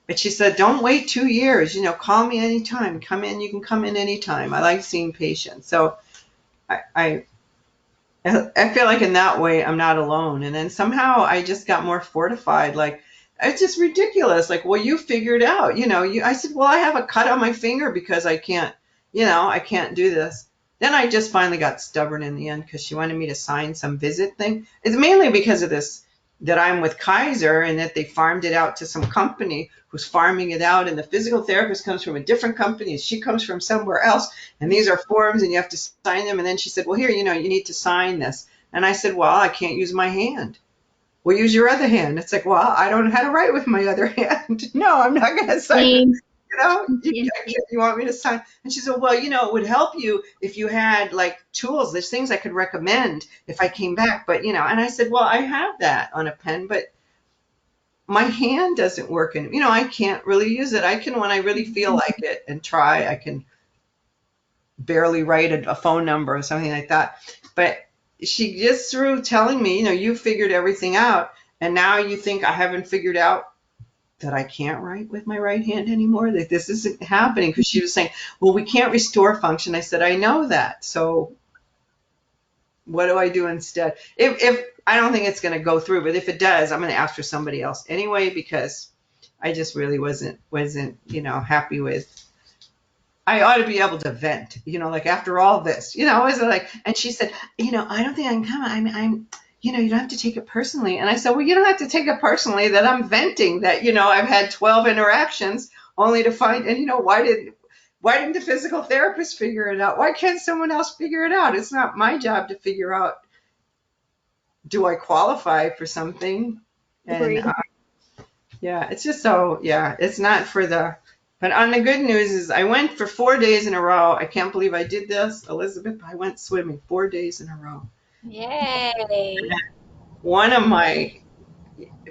but she said, don't wait 2 years, call me anytime. Come in, you can come in anytime. I like seeing patients. So I feel like in that way I'm not alone. And then somehow I just got more fortified. Like, it's just ridiculous. Like, well, you figured out, I said, well, I have a cut on my finger because I can't do this. Then I just finally got stubborn in the end because she wanted me to sign some visit thing. It's mainly because of this, that I'm with Kaiser and that they farmed it out to some company who's farming it out. And the physical therapist comes from a different company and she comes from somewhere else. And these are forms and you have to sign them. And then she said, well, here, you need to sign this. And I said, well, I can't use my hand. Well, use your other hand. It's like, well, I don't know how to write with my other hand. No, I'm not going to sign. Same. You want me to sign? And she said, well, it would help you if you had like tools. There's things I could recommend if I came back. But, and I said, well, I have that on a pen, but my hand doesn't work. And, I can't really use it. I can, when I really feel like it and try, I can barely write a phone number or something like that. But she just through telling me, you figured everything out. And now you think I haven't figured out that I can't write with my right hand anymore, that this isn't happening. Because she was saying, well, we can't restore function. I said, I know that. So what do I do instead? If I don't think it's going to go through, but if it does, I'm going to ask for somebody else anyway, because I just really wasn't, happy with, I ought to be able to vent, like after all this, is it like, and she said, I don't think I can come. I'm, you don't have to take it personally. And I said, well, you don't have to take it personally that I'm venting, that, I've had 12 interactions only to find, and why didn't the physical therapist figure it out? Why can't someone else figure it out? It's not my job to figure out, do I qualify for something? And Agreed. yeah, it's just so, it's not for but on the good news is I went for 4 days in a row. I can't believe I did this, Elizabeth. I went swimming 4 days in a row. Yay. One of my,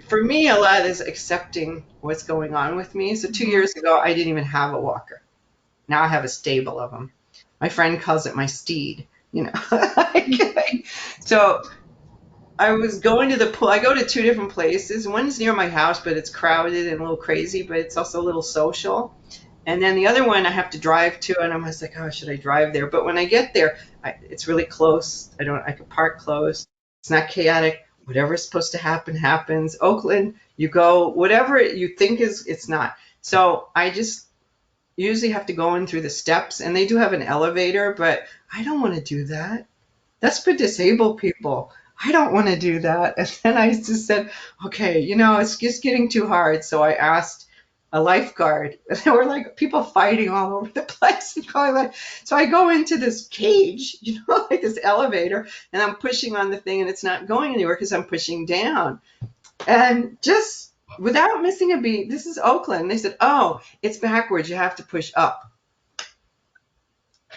for me, a lot of this accepting what's going on with me. So 2 years ago, I didn't even have a walker. Now I have a stable of them. My friend calls it my steed, you know. So I was going to the pool. I go to two different places. One's near my house, but it's crowded and a little crazy, but it's also a little social. And then the other one I have to drive to, and I'm just like, oh, should I drive there? But when I get there, it's really close. I can park close. It's not chaotic. Whatever's supposed to happen happens. Oakland, you go, whatever you think is, it's not. So I just usually have to go in through the steps, and they do have an elevator, but I don't want to do that. That's for disabled people. I don't want to do that. And then I just said, okay, it's just getting too hard. So I asked a lifeguard. And there were like people fighting all over the place and going like, so I go into this cage, like this elevator, and I'm pushing on the thing and it's not going anywhere because I'm pushing down. And just without missing a beat, this is Oakland. They said, oh, it's backwards. You have to push up.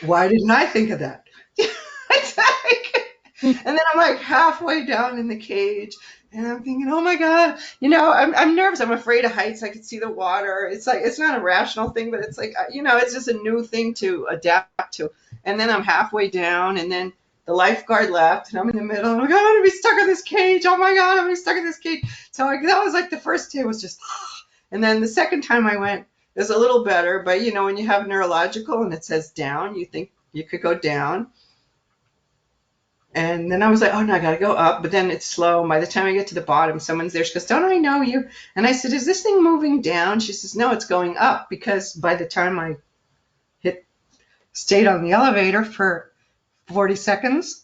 Why didn't I think of that? It's like, and then I'm like halfway down in the cage and I'm thinking, oh my God, I'm nervous. I'm afraid of heights. I could see the water. It's like, it's not a rational thing, but it's like, it's just a new thing to adapt to. And then I'm halfway down and then the lifeguard left and I'm in the middle. I'm like, I'm going to be stuck in this cage. Oh my God, I'm going to be stuck in this cage. So that was like the first day was just, and then the second time I went, it was a little better. But when you have neurological and it says down, you think you could go down. And then I was like, oh no, I got to go up. But then it's slow. And by the time I get to the bottom, someone's there. She goes, don't I know you? And I said, is this thing moving down? She says, no, it's going up. Because by the time I stayed on the elevator for 40 seconds.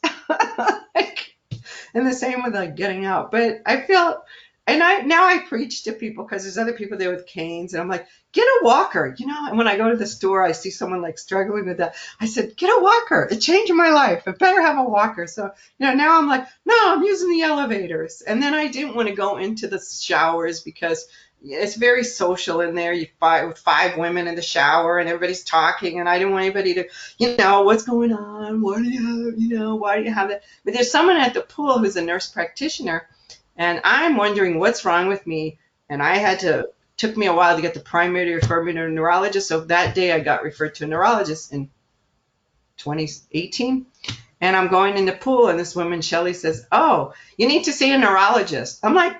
And the same with like getting out. But I feel, and now I preach to people because there's other people there with canes. And I'm like, get a walker. And when I go to the store, I see someone like struggling with that. I said, get a walker. It changed my life. I better have a walker. So, now I'm like, no, I'm using the elevators. And then I didn't want to go into the showers because it's very social in there. You fight with 5 women in the shower and everybody's talking. And I didn't want anybody to, what's going on? What do you have, why do you have that? But there's someone at the pool who's a nurse practitioner. And I'm wondering what's wrong with me. And took me a while to get the primary to refer me to a neurologist. So that day I got referred to a neurologist in 2018. And I'm going in the pool and this woman, Shelly, says, oh, you need to see a neurologist. I'm like,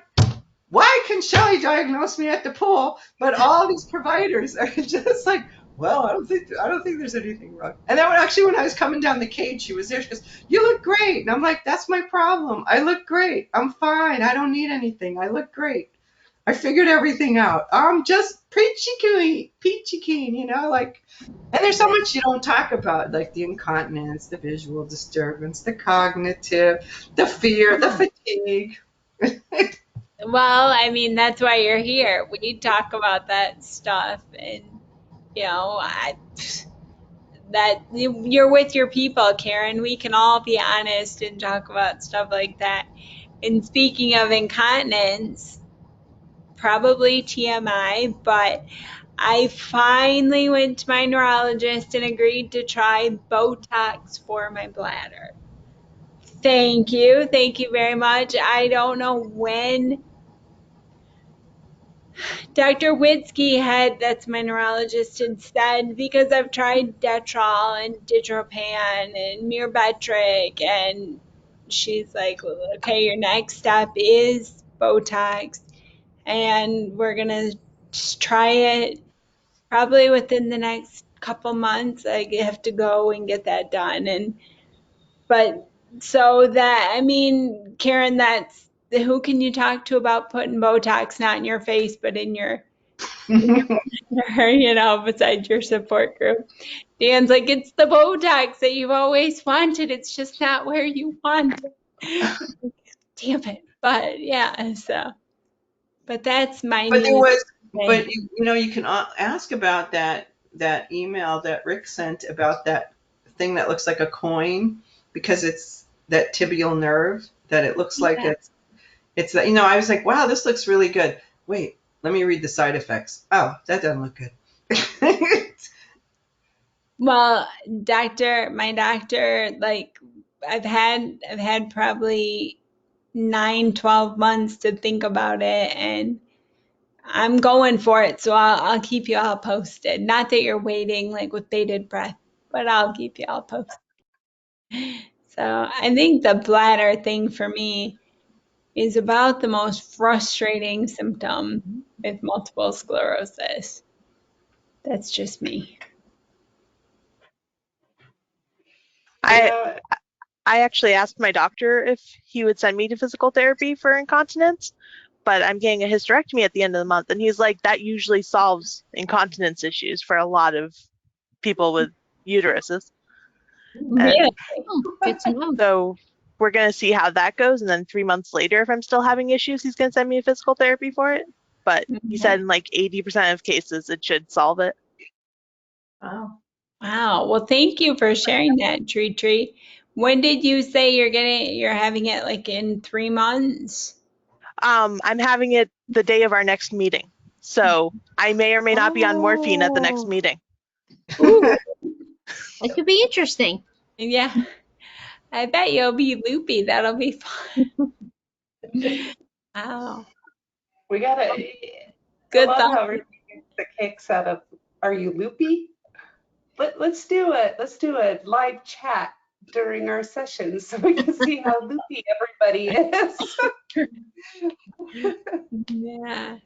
why can Shelly diagnose me at the pool, but all these providers are just like, well, I don't think there's anything wrong. And then when I was coming down the cage, she was there. She goes, you look great. And I'm like, that's my problem. I look great. I'm fine. I don't need anything. I look great. I figured everything out. I'm just peachy keen, like, and there's so much you don't talk about, like the incontinence, the visual disturbance, the cognitive, the fear, the fatigue. Well, I mean, that's why you're here. We talk about that stuff, and that you're with your people, Karen. We can all be honest and talk about stuff like that. And speaking of incontinence, probably TMI, but I finally went to my neurologist and agreed to try Botox for my bladder. Thank you. Thank you very much. I don't know when Dr. Witzke that's my neurologist, had said, because I've tried Detrol and Ditropan and Myrbetriq, and she's like, well, okay, your next step is Botox, and we're going to try it probably within the next couple months. I have to go and get that done. But so that, I mean, Karen, who can you talk to about putting Botox not in your face, but in your besides your support group? Dan's like, it's the Botox that you've always wanted. It's just not where you want it. Damn it. But yeah, but that's my But there news was, today. but you can ask about that email that Rick sent about that thing that looks like a coin because it's that tibial nerve that it looks like Yeah. it's that I was like, wow, this looks really good. Wait, let me read the side effects. Oh, that doesn't look good. Well, my doctor, like, I've had probably 9-12 months to think about it, and I'm going for it. So I'll keep you all posted. Not that you're waiting like with bated breath, but I'll keep you all posted. So I think the bladder thing for me is about the most frustrating symptom with multiple sclerosis. That's just me. I Yeah, I actually asked my doctor if he would send me to physical therapy for incontinence, but I'm getting a hysterectomy at the end of the month, and he's like, that usually solves incontinence issues for a lot of people with uteruses. Really? And Oh, good to know. so we're going to see how that goes. And then 3 months later, if I'm still having issues, he's going to send me a physical therapy for it. But he said in like 80% of cases, it should solve it. Wow. Wow. Well, thank you for sharing that, Tree. When did you say you're having it, like in 3 months? I'm having it the day of our next meeting. So I may or may not be on morphine at the next Oh. meeting. Ooh, That could be interesting. yeah. I bet you'll be loopy. That'll be fun. Wow. we gotta. I Good love thought. how everybody gets the kicks out of. Are you loopy? Let's do a live chat during our sessions so we can see how loopy everybody is. Yeah.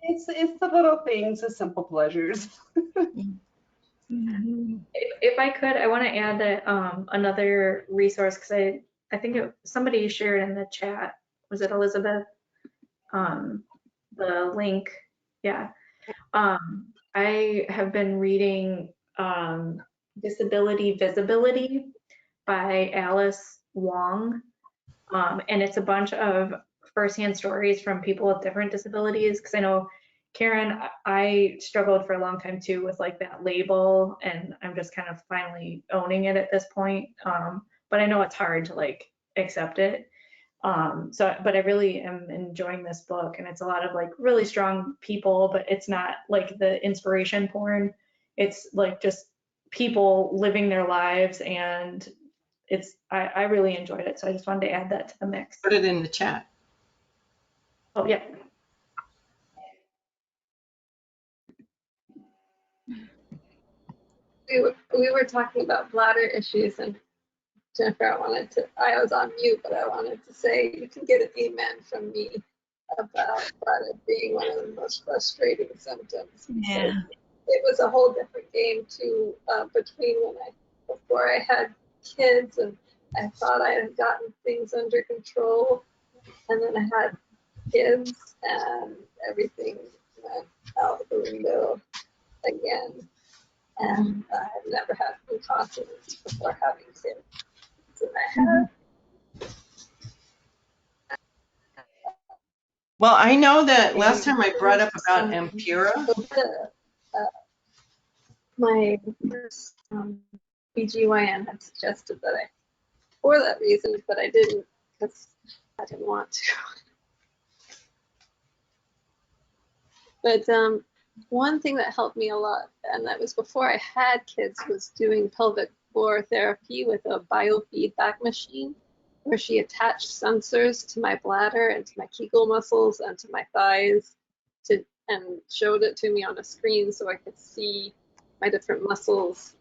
It's the little things, the simple pleasures. Mhm. If I could, I want to add that another resource because I think somebody shared in the chat. Was it Elizabeth? The link. Yeah. I have been reading Disability Visibility by Alice Wong. And it's a bunch of firsthand stories from people with different disabilities. Because I know, Karen, I struggled for a long time too with like that label, and I'm just kind of finally owning it at this point. But I know it's hard to like accept it. But I really am enjoying this book, and it's a lot of like really strong people, but it's not like the inspiration porn. It's like just people living their lives, and I really enjoyed it. So I just wanted to add that to the mix. Put it in the chat. Oh yeah. We were talking about bladder issues, and Jennifer, I was on mute, but I wanted to say you can get an amen from me about bladder being one of the most frustrating symptoms. Yeah. It was a whole different game too, before I had kids, and I thought I had gotten things under control, and then I had kids, and everything went out the window again. And I had never had incontinence before having kids, and I had. Well, I know that last time I brought up about Ampura. My first BGYN had suggested that for that reason, but I didn't because I didn't want to. But one thing that helped me a lot, and that was before I had kids, was doing pelvic floor therapy with a biofeedback machine, where she attached sensors to my bladder and to my Kegel muscles and to my thighs, and showed it to me on a screen so I could see my different muscles,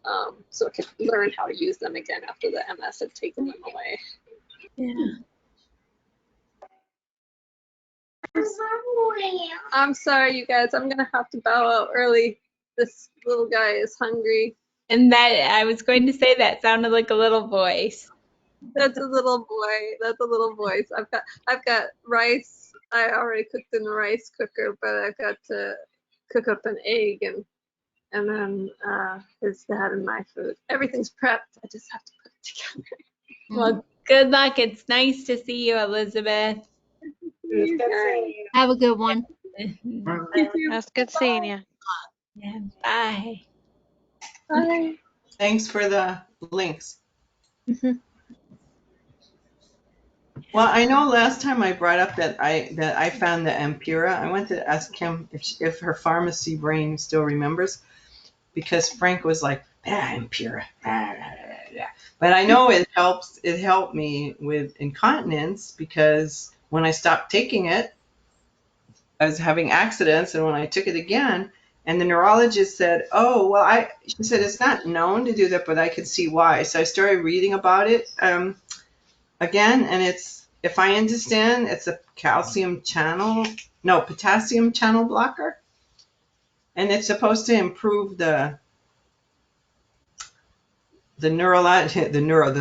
so I could learn how to use them again after the MS had taken them away. Yeah. I'm sorry, you guys. I'm gonna have to bow out early. This little guy is hungry. And that I was going to say that sounded like a little voice. That's a little boy. That's a little voice. I've got rice. I already cooked in the rice cooker, but I've got to cook up an egg and then his dad and my food. Everything's prepped. I just have to put it together. Well, good luck. It's nice to see you, Elizabeth. You guys. Have a good one. That's good seeing you. Yeah, bye. Bye. Thanks for the links. Well, I know last time I brought up that I found the Ampura. I went to ask Kim if her pharmacy brain still remembers, because Frank was like, Ampura. But I know it helps. It helped me with incontinence because when I stopped taking it, I was having accidents, and when I took it again, and the neurologist said, "Oh, well, she said it's not known to do that, but I could see why." So I started reading about it again, and it's, if I understand, it's a potassium channel blocker, and it's supposed to improve the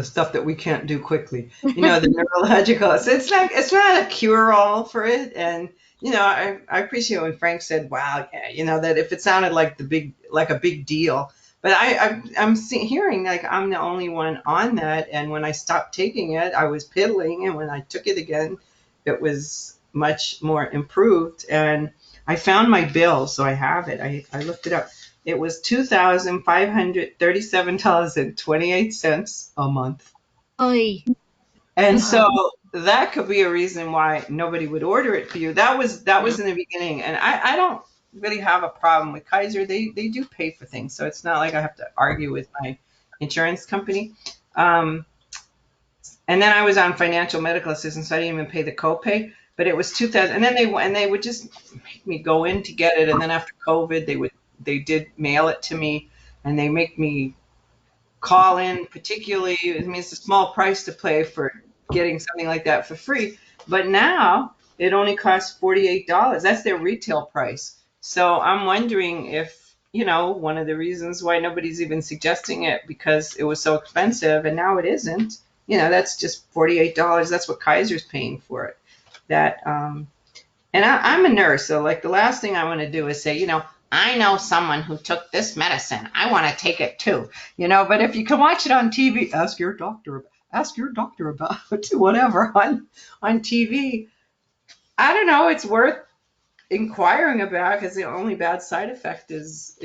stuff that we can't do quickly. The neurological. So it's not a cure all for it. And I appreciate when Frank said, "Wow, yeah," that if it sounded like a big deal, but I'm hearing like I'm the only one on that. And when I stopped taking it, I was piddling, and when I took it again, it was much more improved. And I found my bill, so I have it. I looked it up. It was $2,537.28 a month. Oy. And so that could be a reason why nobody would order it for you. That was in the beginning. And I don't really have a problem with Kaiser. They do pay for things. So it's not like I have to argue with my insurance company. And then I was on financial medical assistance, so I didn't even pay the copay. But it was 2,000, and then they would just make me go in to get it. And then after COVID, they did mail it to me, and they make me call in. Particularly, I mean, it's a small price to pay for getting something like that for free. But now it only costs $48. That's their retail price. So I'm wondering if one of the reasons why nobody's even suggesting it, because it was so expensive, and now it isn't. That's just $48. That's what Kaiser's paying for it. And I'm a nurse, so like the last thing I want to do is say, I know someone who took this medicine. I want to take it too. But if you can watch it on TV, ask your doctor about whatever on TV. I don't know. It's worth inquiring about, because the only bad side effect is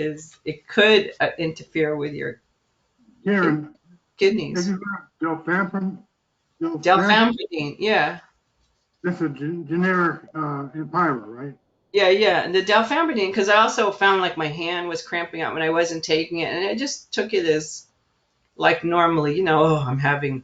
it could interfere with your Karen, have kidneys. you heard of Delpamphine? Delpamphine, yeah. That's a generic Epiva, right? Yeah, and the delphamidine, because I also found like my hand was cramping up when I wasn't taking it, and I just took it as like normally, I'm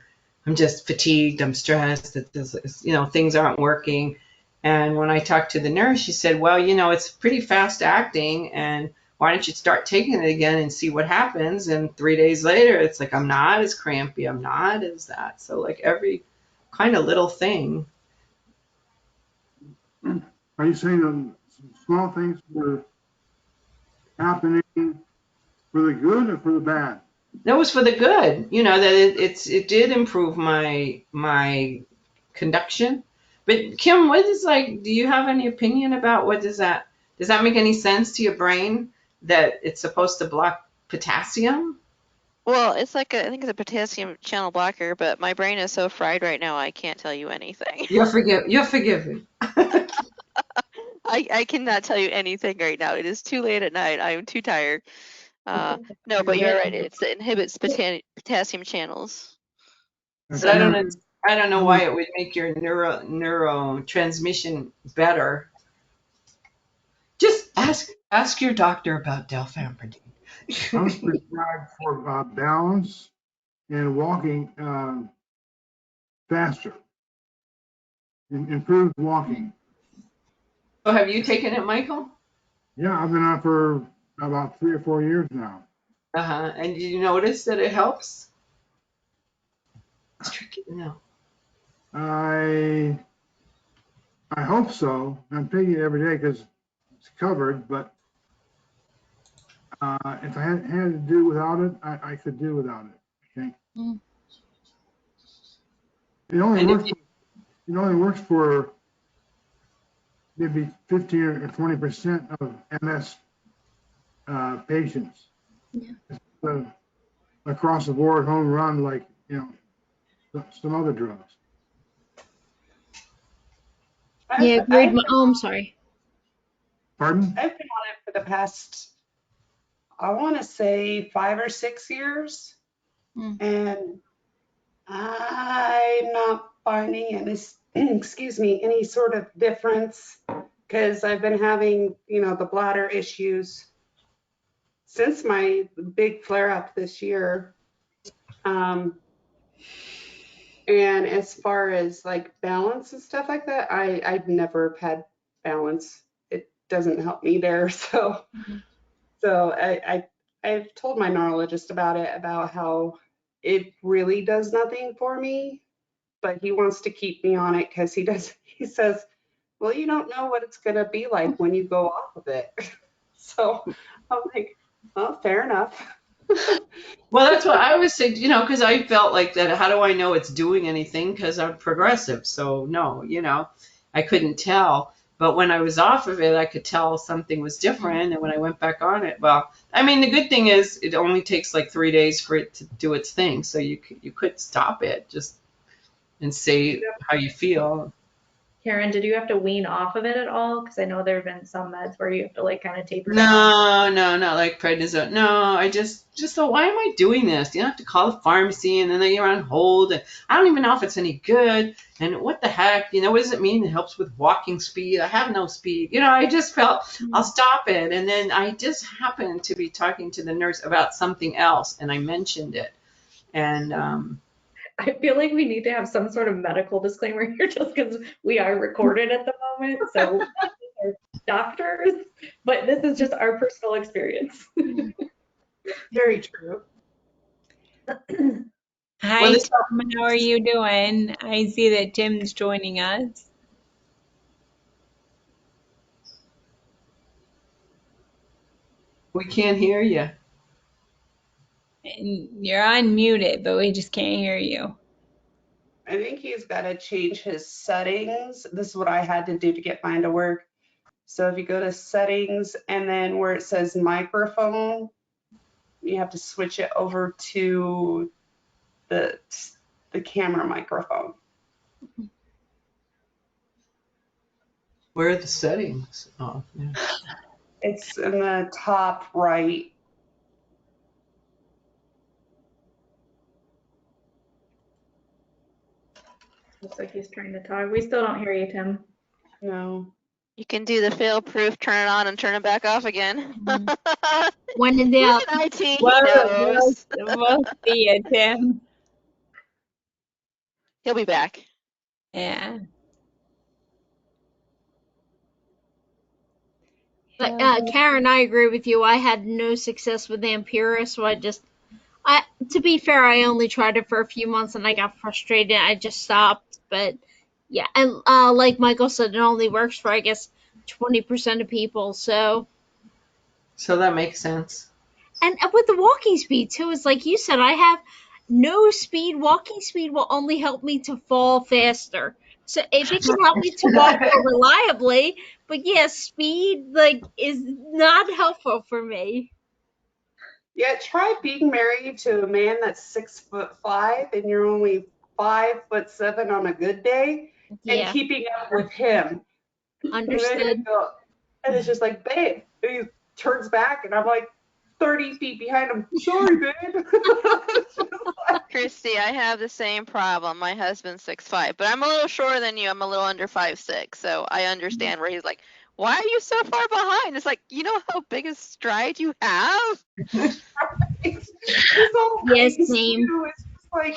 just fatigued, I'm stressed, that things aren't working. And when I talked to the nurse, she said, well, it's pretty fast acting, and why don't you start taking it again and see what happens? And 3 days later, it's like, I'm not as crampy, I'm not as that. So like every kind of little thing. Are you saying that small things were happening for the good or for the bad? That was for the good, that it did improve my conduction. But Kim, what is like? Do you have any opinion about what does that make any sense to your brain that it's supposed to block potassium? Well, it's like I think it's a potassium channel blocker, but my brain is so fried right now I can't tell you anything. You're forgiven. I cannot tell you anything right now. It is too late at night. I am too tired. No, but you're right. It inhibits potassium channels. So I don't know why it would make your neurotransmission better. Just ask your doctor about delphamidine. I was prescribed for balance and walking faster, improved walking. So have you taken it, Michael? Yeah, I've been on for about 3 or 4 years now. And did you notice that it helps? It's tricky to know. I hope so. I'm taking it every day because it's covered, but if I had to do without it, I could do without it. Okay. It only works for maybe 15 or 20% of MS patients. Yeah. Across the board home run, like some other drugs. Yeah, agreed. I'm sorry. Pardon? I've been on it for the past, I want to say 5 or 6 years, and I'm not finding any, any sort of difference, because I've been having, the bladder issues since my big flare up this year. And as far as like balance and stuff like that, I've never had balance. It doesn't help me there. So I've told my neurologist about it, about how it really does nothing for me, but he wants to keep me on it because he says, well, you don't know what it's gonna be like when you go off of it. So I'm like, well, fair enough. Well, that's what I was saying, because I felt like that. How do I know it's doing anything? Because I'm progressive. So, no, I couldn't tell. But when I was off of it, I could tell something was different. And when I went back on it, well, I mean, the good thing is it only takes like 3 days for it to do its thing. So you could stop it just and say how you feel. Karen, did you have to wean off of it at all? Because I know there have been some meds where you have to like kind of taper down. No, not like prednisone. No, I just thought, why am I doing this? You have to call the pharmacy and then you're on hold. And I don't even know if it's any good. And what the heck? What does it mean? It helps with walking speed. I have no speed. I just felt I'll stop it. And then I just happened to be talking to the nurse about something else, and I mentioned it. And I feel like we need to have some sort of medical disclaimer here just because we are recorded at the moment. So we're doctors, but this is just our personal experience. Very true. Hi, Tim. How are you doing? I see that Tim's joining us. we can't hear you. And you're unmuted, but we just can't hear you. I think he's got to change his settings. This is what I had to do to get mine to work. So if you go to settings and then where it says microphone, you have to switch it over to the camera microphone. Where are the settings? Oh, yeah. It's in the top right. Looks like he's trying to talk. We still don't hear you, Tim. No. You can do the fail proof, turn it on and turn it back off again. When in doubt, IT we'll knows. see you, Tim. He'll be back. Yeah. But Karen, I agree with you. I had no success with Ampera, so to be fair, I only tried it for a few months and I got frustrated. I just stopped. But yeah, and like Michael said, it only works for, I guess, 20% of people. So that makes sense. and with the walking speed too, it's like you said, I have no speed. Walking speed will only help me to fall faster. So if it can help me to walk more reliably, but yeah, speed is not helpful for me. Yeah, try being married to a man that's 6'5" and you're only 5'7" on a good day, and keeping up with him. Understood. And it's just like, babe. And he turns back, and I'm like 30 feet behind him. Sorry, babe. Christy, I have the same problem. My husband's 6'5", but I'm a little shorter than you. I'm a little under 5'6", so I understand where he's like, why are you so far behind? It's like, you know how big a stride you have? Yes, same. It's just like,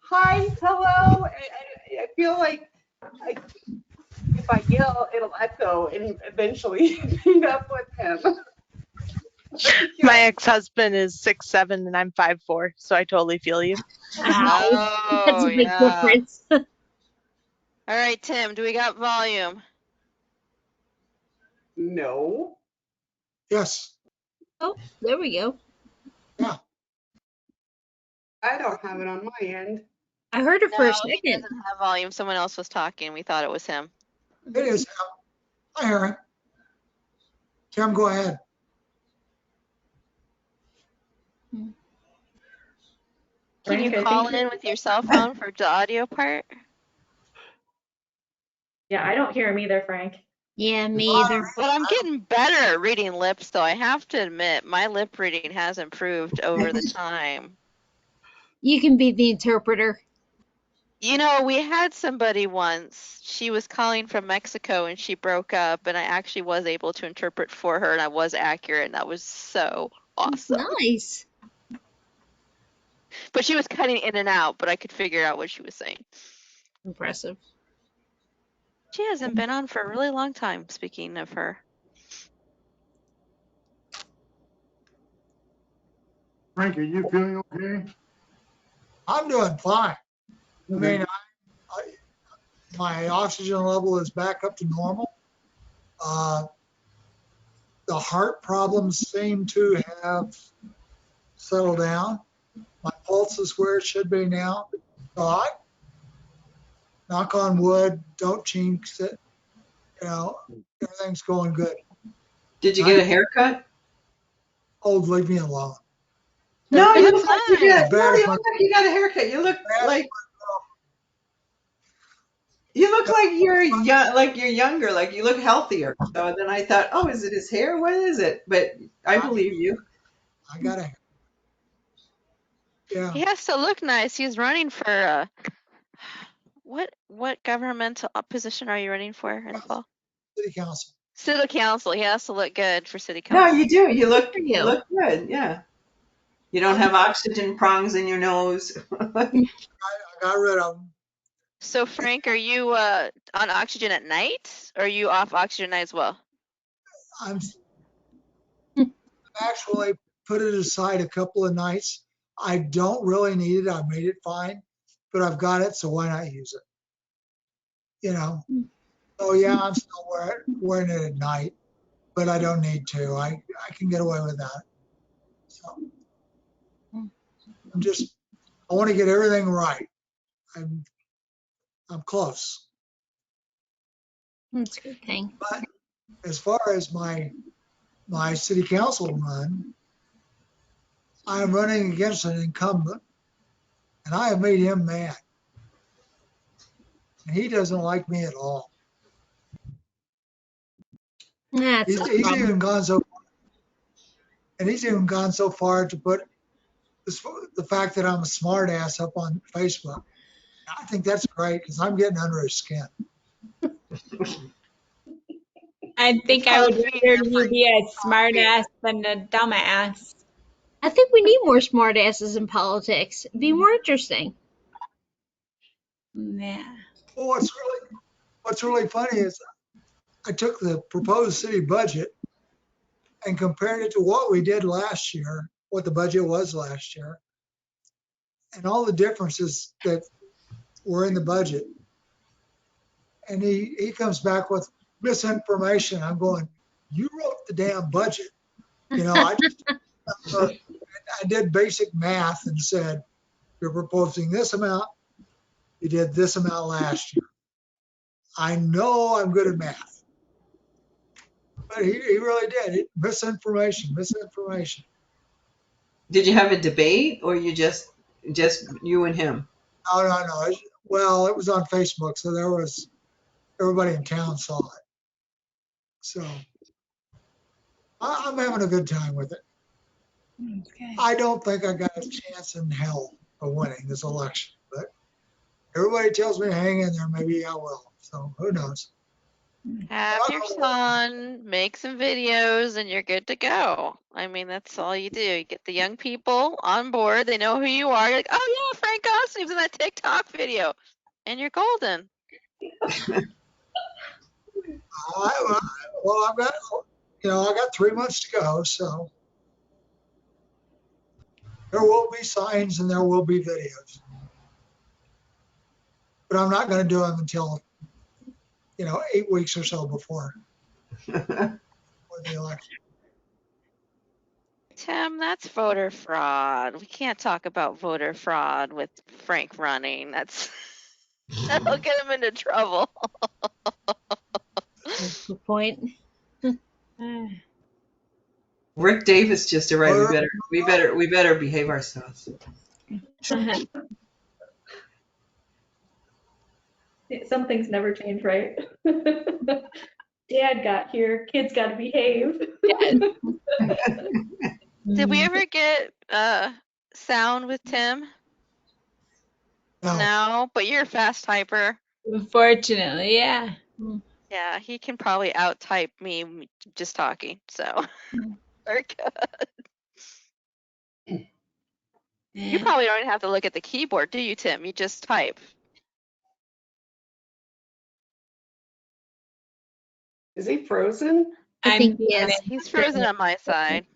hi, hello. I feel like if I yell, it'll echo and eventually meet up with him. My ex-husband is 6'7" and I'm 5'4", so I totally feel you. Oh, that's a big difference. All right, Tim, do we got volume? No. Yes. Oh, there we go. Yeah. I don't have it on my end. I heard it for a No, second. he doesn't have volume. Someone else was talking. We thought it was him. It is him. I hear him. Tim, go ahead. Can you Frank, I call think in with your cell phone for the audio part? Yeah, I don't hear him either, Frank. Yeah, me either. But I'm getting better at reading lips, though. I have to admit, my lip reading has improved over the time. You can be the interpreter. We had somebody once. She was calling from Mexico and she broke up, and I actually was able to interpret for her, and I was accurate, and that was so awesome. Nice. But she was cutting in and out, but I could figure out what she was saying. Impressive. She hasn't been on for a really long time, speaking of her. Frank, are you feeling okay? I'm doing fine. I mean, my oxygen level is back up to normal. The heart problems seem to have settled down. My pulse is where it should be now. So I, knock on wood, don't jinx it. You know, everything's going good. Did you get a haircut? Oh, leave me alone. No, It you looks look like you nice. did. No, you look like you got a haircut. You look like you're young, like you're younger, like you look healthier. So then I thought, oh, is it his hair? What is it? But I believe you. I got a, yeah, He has to look nice. He's running for what governmental position are you running for in the fall? city council. City council. He has to look good for city No, council. you do. You look you. look good. Yeah. You don't have oxygen prongs in your nose. I got rid of them. So Frank, are you on oxygen at night, or are you off oxygen night as well? I'm actually put it aside a couple of nights. I don't really need it. I made it fine, but I've got it, so why not use it? You know. Oh yeah, I'm still wearing it at night, but I don't need to. I can get away with that. So I want to get everything right. I'm close. That's a good thing. But as far as my city council run, I am running against an incumbent, and I have made him mad. And he doesn't like me at all. That's He's even gone so, and he's even gone so far to put the fact that I'm a smart ass up on Facebook. I think that's great because I'm getting under his skin. I think I would rather you be a smart ass than a dumbass. I think we need more smart asses in politics. It'd be more interesting. Yeah. Well, what's really funny is I took the proposed city budget and compared it to what we did last year, what the budget was last year, and all the differences that were in the budget. And he comes back with misinformation. I'm going, you wrote the damn budget. You know, I did basic math and said, you're proposing this amount. You did this amount last year. I know I'm good at math. But he really did. Misinformation. Did you have a debate, or you just you and him? No. Well, it was on Facebook, so everybody in town saw it. So I'm having a good time with it. Okay. I don't think I got a chance in hell of winning this election, but everybody tells me to hang in there. Maybe I will. So who knows? Have your son, make some videos, and you're good to go. I mean, that's all you do. You get the young people on board. They know who you are. You're like, oh yeah, Frank Austin's in that TikTok video, and you're golden. Well, I got 3 months to go, so there will be signs and there will be videos, but I'm not going to do them until 8 weeks or so before the election. Tim, that's voter fraud. We can't talk about voter fraud with Frank running. That'll get him into trouble. That's the point. Rick Davis just arrived. We better behave ourselves. Some things never change, right? Dad got here. Kids got to behave. Did we ever get sound with Tim? No, but you're a fast typer. Unfortunately, yeah. Yeah, he can probably out type me just talking. So we're good. You probably don't even have to look at the keyboard, do you, Tim? You just type. Is he frozen? I think he I'm is. He's frozen on my side.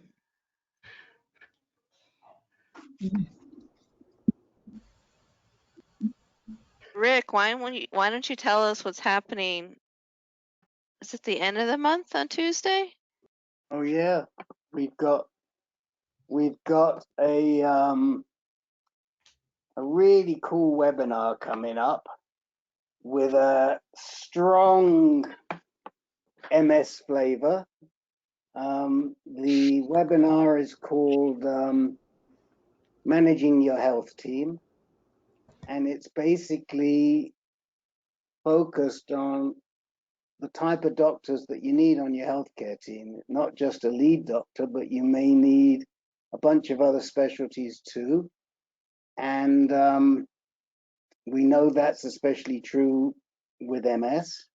Rick, why don't you tell us what's happening? Is it the end of the month on Tuesday? Oh yeah, we've got a really cool webinar coming up with a strong MS flavor. The webinar is called Managing Your Health Team, and it's basically focused on the type of doctors that you need on your healthcare team. Not just a lead doctor, but you may need a bunch of other specialties too. And we know that's especially true with MS.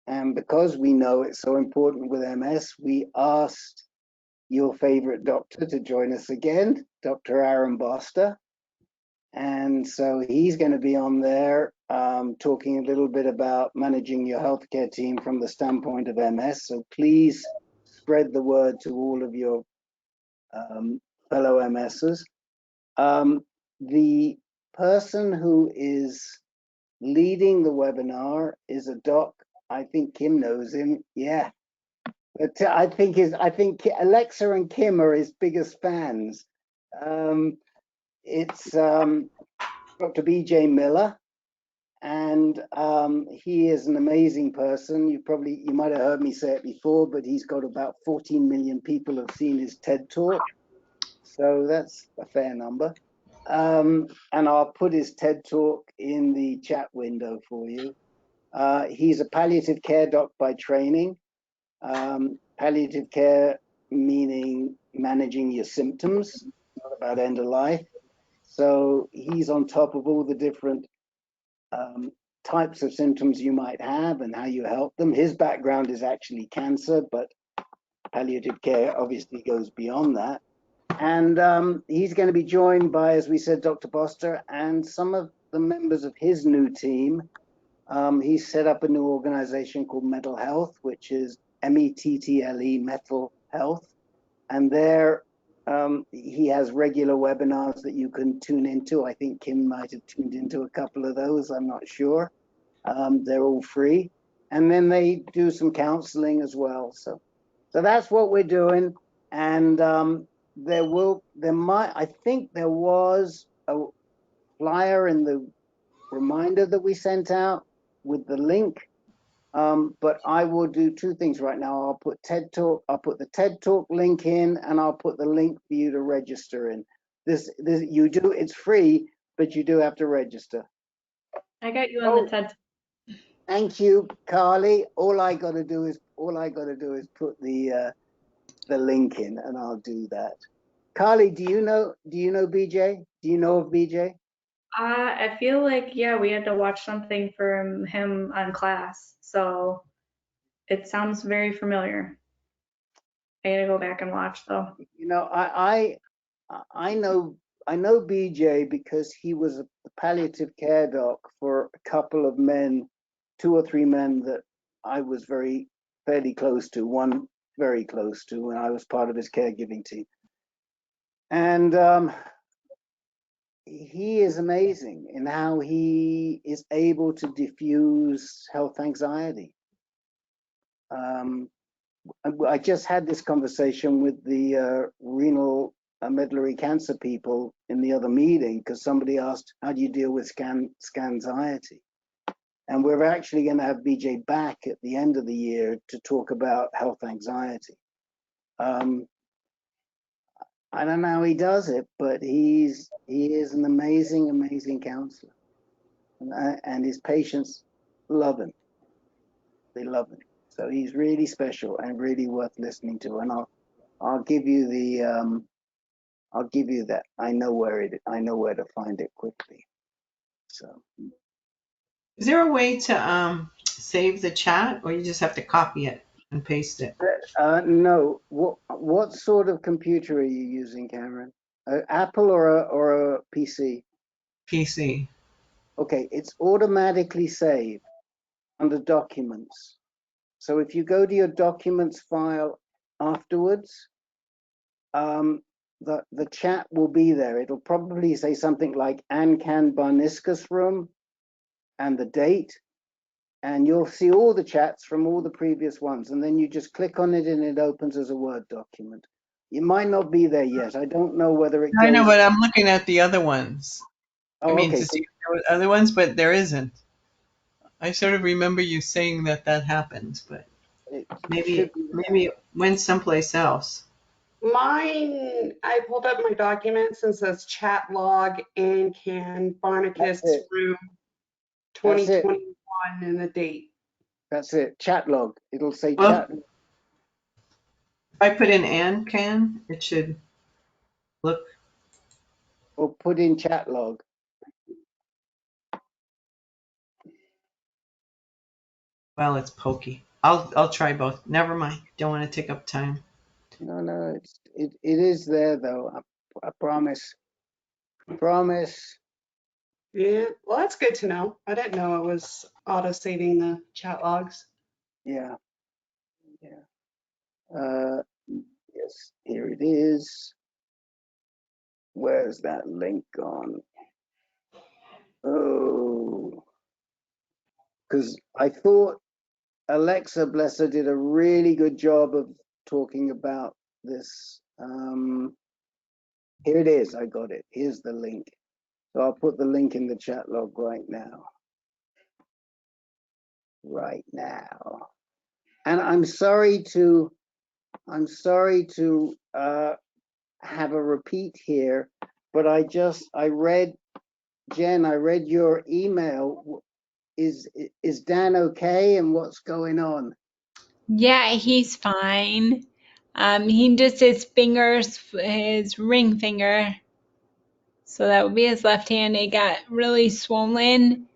And because we know it's so important with MS, we asked your favorite doctor to join us again, Dr. Aaron Boster. And so he's going to be on there talking a little bit about managing your healthcare team from the standpoint of MS. So please spread the word to all of your fellow MSers. The person who is leading the webinar is a doc. I think Kim knows him. Yeah. But I think Alexa and Kim are his biggest fans. It's Dr. BJ Miller, and he is an amazing person. You might have heard me say it before, but he's got about 14 million people have seen his TED Talk. So that's a fair number. And I'll put his TED Talk in the chat window for you. He's a palliative care doc by training. Palliative care meaning managing your symptoms, not about end of life. So he's on top of all the different types of symptoms you might have and how you help them. His background is actually cancer, but palliative care obviously goes beyond that. And he's going to be joined by, as we said, Dr. Boster and some of the members of his new team. He's set up a new organization called Mental Health, which is METTLE, Mental Health. And there he has regular webinars that you can tune into. I think Kim might have tuned into a couple of those, I'm not sure. They're all free. And then they do some counseling as well. So that's what we're doing. And I think there was a flyer in the reminder that we sent out with the link. But I will do two things right now. I'll put the TED Talk link in, and I'll put the link for you to register in. It's free, but you do have to register. I got you on the TED. Thank you, Carly. All I got to do is put the link in, and I'll do that. Carly, do you know BJ? Do you know of BJ? I feel like, yeah, we had to watch something from him on class, so it sounds very familiar. I gotta go back and watch though. You know, I know BJ because he was a palliative care doc for a couple of men, 2 or 3 men that I was fairly close to, one very close to, when I was part of his caregiving team. And he is amazing in how he is able to diffuse health anxiety. I just had this conversation with the renal medullary cancer people in the other meeting because somebody asked, how do you deal with scanxiety? And we're actually going to have BJ back at the end of the year to talk about health anxiety. I don't know how he does it, but he is an amazing counselor, and his patients love him. They love him. So he's really special and really worth listening to. And I'll give you that. I know where to find it quickly. So. Is there a way to save the chat, or you just have to copy it and paste it? No. What sort of computer are you using, Cameron? Apple or a PC? PC. Okay, it's automatically saved under Documents. So if you go to your Documents file afterwards, the chat will be there. It'll probably say something like Ancan Barniscus room and the date, and you'll see all the chats from all the previous ones. And then you just click on it and it opens as a Word document. It might not be there yet. I don't know whether it I know, goes. but I'm looking at the other ones. I Oh, mean, okay. to see if there were other ones, but there isn't. I sort of remember you saying that happens, but It maybe should be there. maybe it went someplace else. Mine, I pulled up my documents and says chat log and can Barnacus That's it. room That's it. 2021 and the date. That's it. Chat log. It'll say Well, chat. if I put in can, it should look. Or put in chat log. Well, it's pokey. I'll try both. Never mind. Don't want to take up time. No, it is there though. I promise. Promise. Yeah, well, that's good to know. I didn't know it was auto saving the chat logs. Yeah. Yes, here it is. Where's that link gone? Oh, because I thought Alexa, bless her, did a really good job of talking about this. Here it is. I got it. Here's the link. So I'll put the link in the chat log right now. Right now. And I'm sorry to have a repeat here, but I read, Jen, I read your email. Is Dan okay, and what's going on? Yeah, he's fine. He just his fingers, his ring finger, so that would be his left hand. It got really swollen,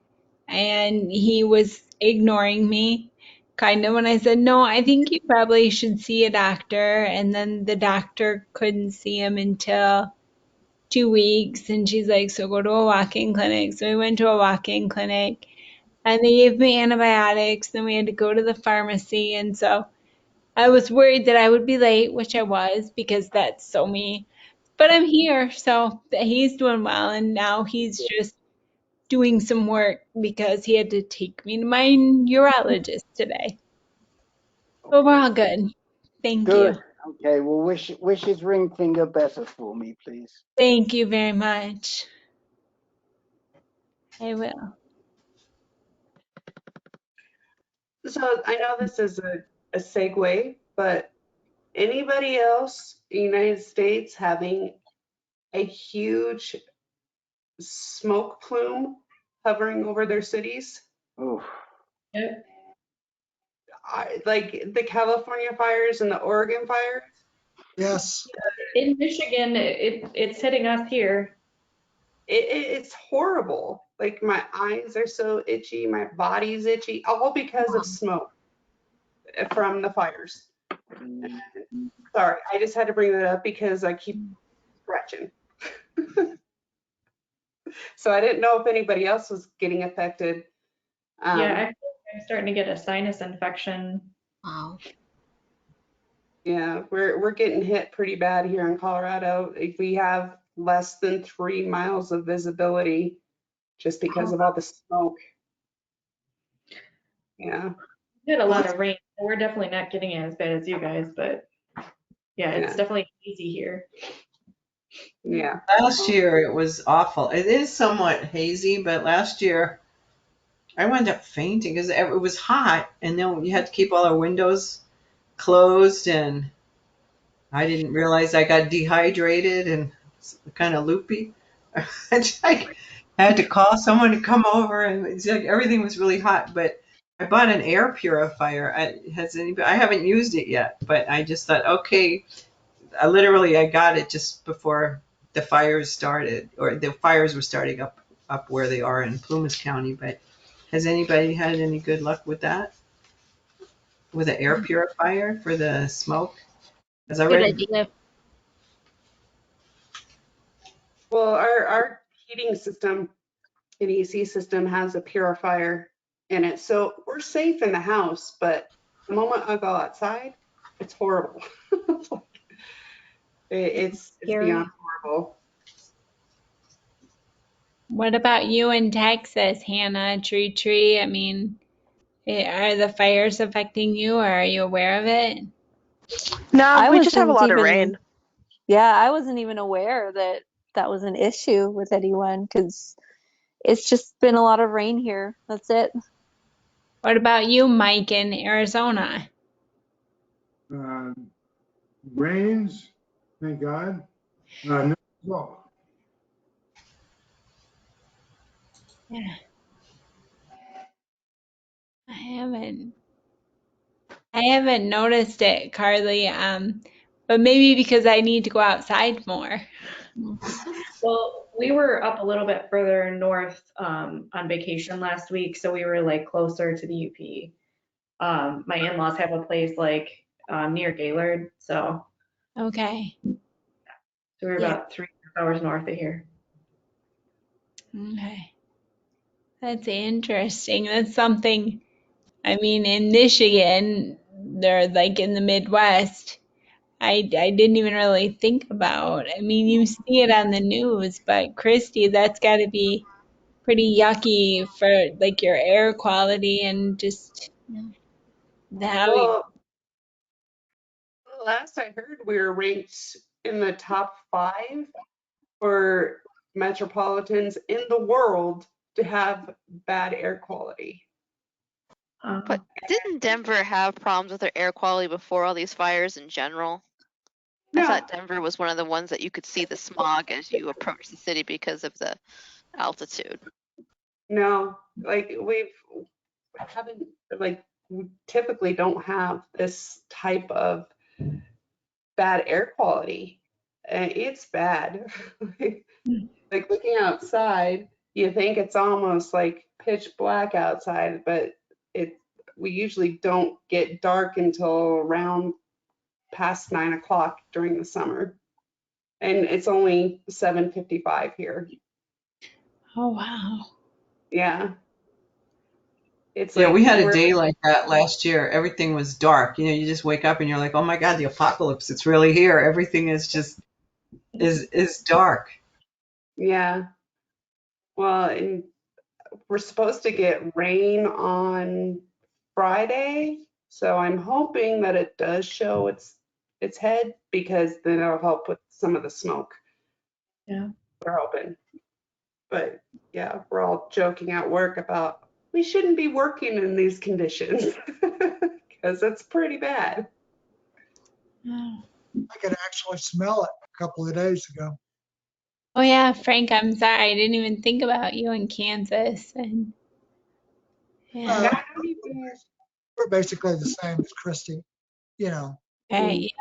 and he was ignoring me, kind of when I said, "No, I think you probably should see a doctor." And then the doctor couldn't see him until 2 weeks, and she's like, "So go to a walk-in clinic." So we went to a walk-in clinic, and they gave me antibiotics. Then we had to go to the pharmacy, and so I was worried that I would be late, which I was because that's so me. But I'm here, so he's doing well, and now he's just doing some work because he had to take me to my urologist today. But we're all good. Thank Good. you. Okay. Well, wish his ring finger better for me, please. Thank you very much. I will. So I know this is a segue, but anybody else in the United States having a huge smoke plume hovering over their cities? Oh, Like the California fires and the Oregon fires? Yes. In Michigan, it's hitting us here. It's horrible. Like my eyes are so itchy, my body's itchy, all because of smoke from the fires. Sorry, I just had to bring that up because I keep scratching. So I didn't know if anybody else was getting affected. Yeah, I'm starting to get a sinus infection. Wow. Yeah, we're getting hit pretty bad here in Colorado. If we have less than 3 miles of visibility just because of all the smoke. Yeah. We had a lot of rain. We're definitely not getting it as bad as you guys, but yeah, it's definitely easy here. Yeah. Last year it was awful. It is somewhat hazy, but last year I wound up fainting because it was hot, and then you had to keep all our windows closed, and I didn't realize I got dehydrated and kind of loopy. I had to call someone to come over, and it's like everything was really hot. But I bought an air purifier. I haven't used it yet, but I just thought, okay. I got it just before the fires started, or the fires were starting up where they are in Plumas County. But has anybody had any good luck with that? With an air purifier for the smoke? As I Good read, idea. Well, our heating system and AC system has a purifier in it, so we're safe in the house. But the moment I go outside, it's horrible. It's Scary. beyond horrible. What about you in Texas, Hannah? Tree? I mean, are the fires affecting you, or are you aware of it? No, I we just have a wasn't lot of even, rain. yeah, I wasn't even aware that that was an issue with anyone because it's just been a lot of rain here. That's it. What about you, Mike, in Arizona? Uh, Rains, thank God. No snow. Yeah, I haven't noticed it, Carly. But maybe because I need to go outside more. Well, we were up a little bit further north on vacation last week, so we were like closer to the UP. My in-laws have a place like near Gaylord, so Okay. we're Yeah. about 3 hours north of here. Okay. That's interesting. That's something, I mean, in Michigan, they're like in the Midwest. I didn't even really think about. I mean, you see it on the news, but Christy, that's got to be pretty yucky for like your air quality and just how you. Well, last I heard, we were ranked in the top 5 for metropolitans in the world to have bad air quality. But didn't Denver have problems with their air quality before all these fires in general? I No, thought Denver was one of the ones that you could see the smog as you approach the city because of the altitude. no, like we haven't, like we typically don't have this type of bad air quality. It's bad. Like looking outside, you think it's almost like pitch black outside, but it we usually don't get dark until around past 9 o'clock during the summer. And it's only 7:55 here. Oh wow. Yeah. It's Yeah, like we had a we're day like that last year. Everything was dark. You know, you just wake up and you're like, "Oh my God, the apocalypse! It's really here." Everything is just is dark. yeah. Well, and we're supposed to get rain on Friday, so I'm hoping that it does show its head because then it'll help with some of the smoke. Yeah. We're hoping. But yeah, we're all joking at work about we shouldn't be working in these conditions because it's pretty bad. Oh. I could actually smell it a couple of days ago. Oh yeah, Frank, I'm sorry. I didn't even think about you in Kansas. And yeah. Yeah, I don't even, We're basically the same as Christy, you know. Okay.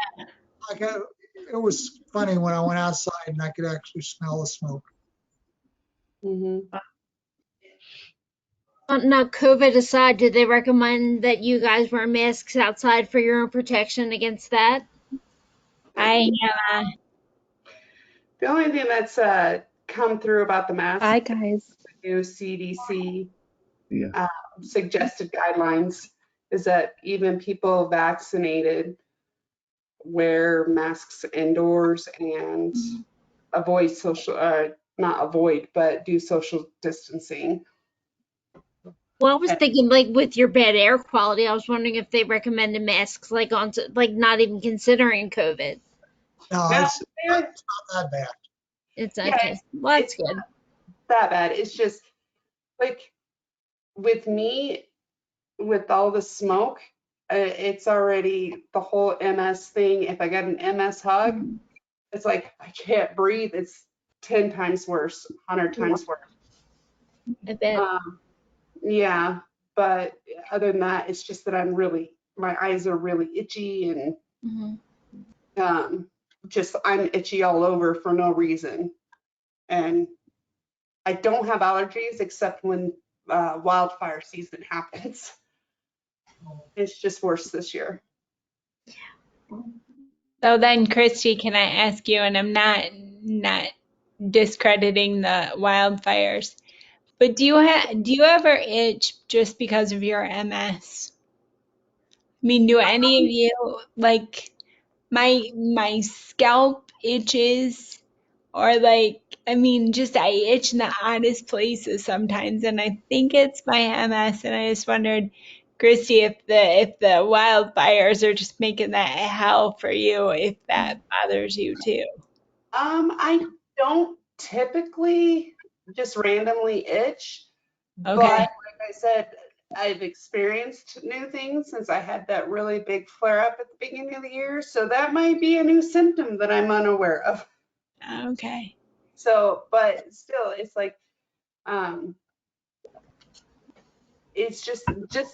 Like it was funny when I went outside and I could actually smell the smoke. mhm. Now, COVID aside, did they recommend that you guys wear masks outside for your own protection against that? Hi, Hannah. The only thing that's come through about the mask, Hi, guys. the new CDC Yeah. suggested guidelines is that even people vaccinated wear masks indoors and avoid social, not avoid, but do social distancing. Well, I was thinking like with your bad air quality, I was wondering if they recommended masks like on like not even considering COVID. No, No, it's not that bad. It's yeah, okay. Well, that's it's good. not that bad. It's just like with me, with all the smoke, it's already the whole MS thing. If I get an MS hug, it's like I can't breathe. It's 10 times worse, 100 times worse. I bet. Yeah, but other than that, it's just that my eyes are really itchy and Mhm. just I'm itchy all over for no reason. And I don't have allergies except when wildfire season happens. It's just worse this year. So then, Christy, can I ask you? And I'm not discrediting the wildfires. But do you ever itch just because of your MS? I mean, do any of you like my scalp itches or like I mean just I itch in the oddest places sometimes and I think it's my MS and I just wondered, Christy, if the wildfires are just making that hell for you, if that bothers you too. I don't typically just randomly itch, but Okay. like I said, I've experienced new things since I had that really big flare up at the beginning of the year. So that might be a new symptom that I'm unaware of. Okay. So, but still, it's like, it's just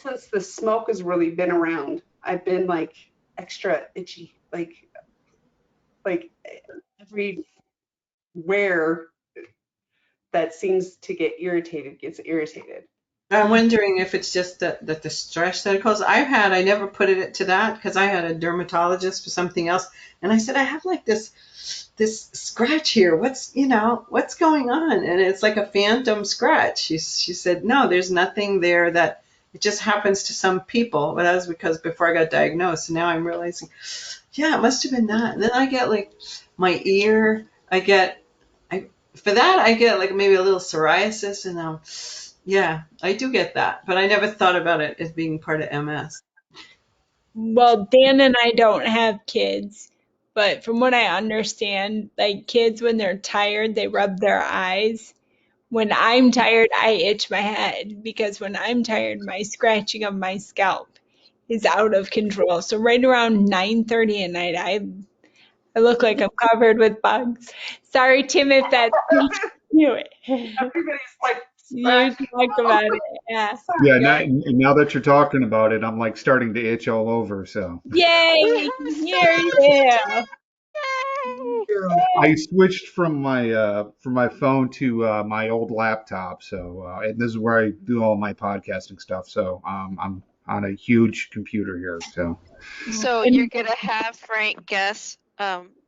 since the smoke has really been around, I've been like extra itchy, like everywhere that seems to get irritated gets irritated. I'm wondering if it's just that the stress that it causes. I never put it to that because I had a dermatologist for something else, and I said I have like this scratch here. What's going on? And it's like a phantom scratch. She said no, there's nothing there. That it just happens to some people. But that was because before I got diagnosed. And now I'm realizing, yeah, it must have been that. And then I get like my ear. I get like maybe a little psoriasis and yeah, I do get that, but I never thought about it as being part of MS. Well, Dan and I don't have kids, but from what I understand, like kids when they're tired, they rub their eyes. When I'm tired, I itch my head because when I'm tired, my scratching of my scalp is out of control. So right around 9:30 at night, I look like I'm covered with bugs. Sorry, Tim, if that's you. Everybody's like, You talk about it, yeah. Yeah, now that you're talking about it, I'm like starting to itch all over. So Yay! Hear you. I switched from my phone to my old laptop. So and this is where I do all my podcasting stuff. So I'm on a huge computer here. So And you're gonna have Frank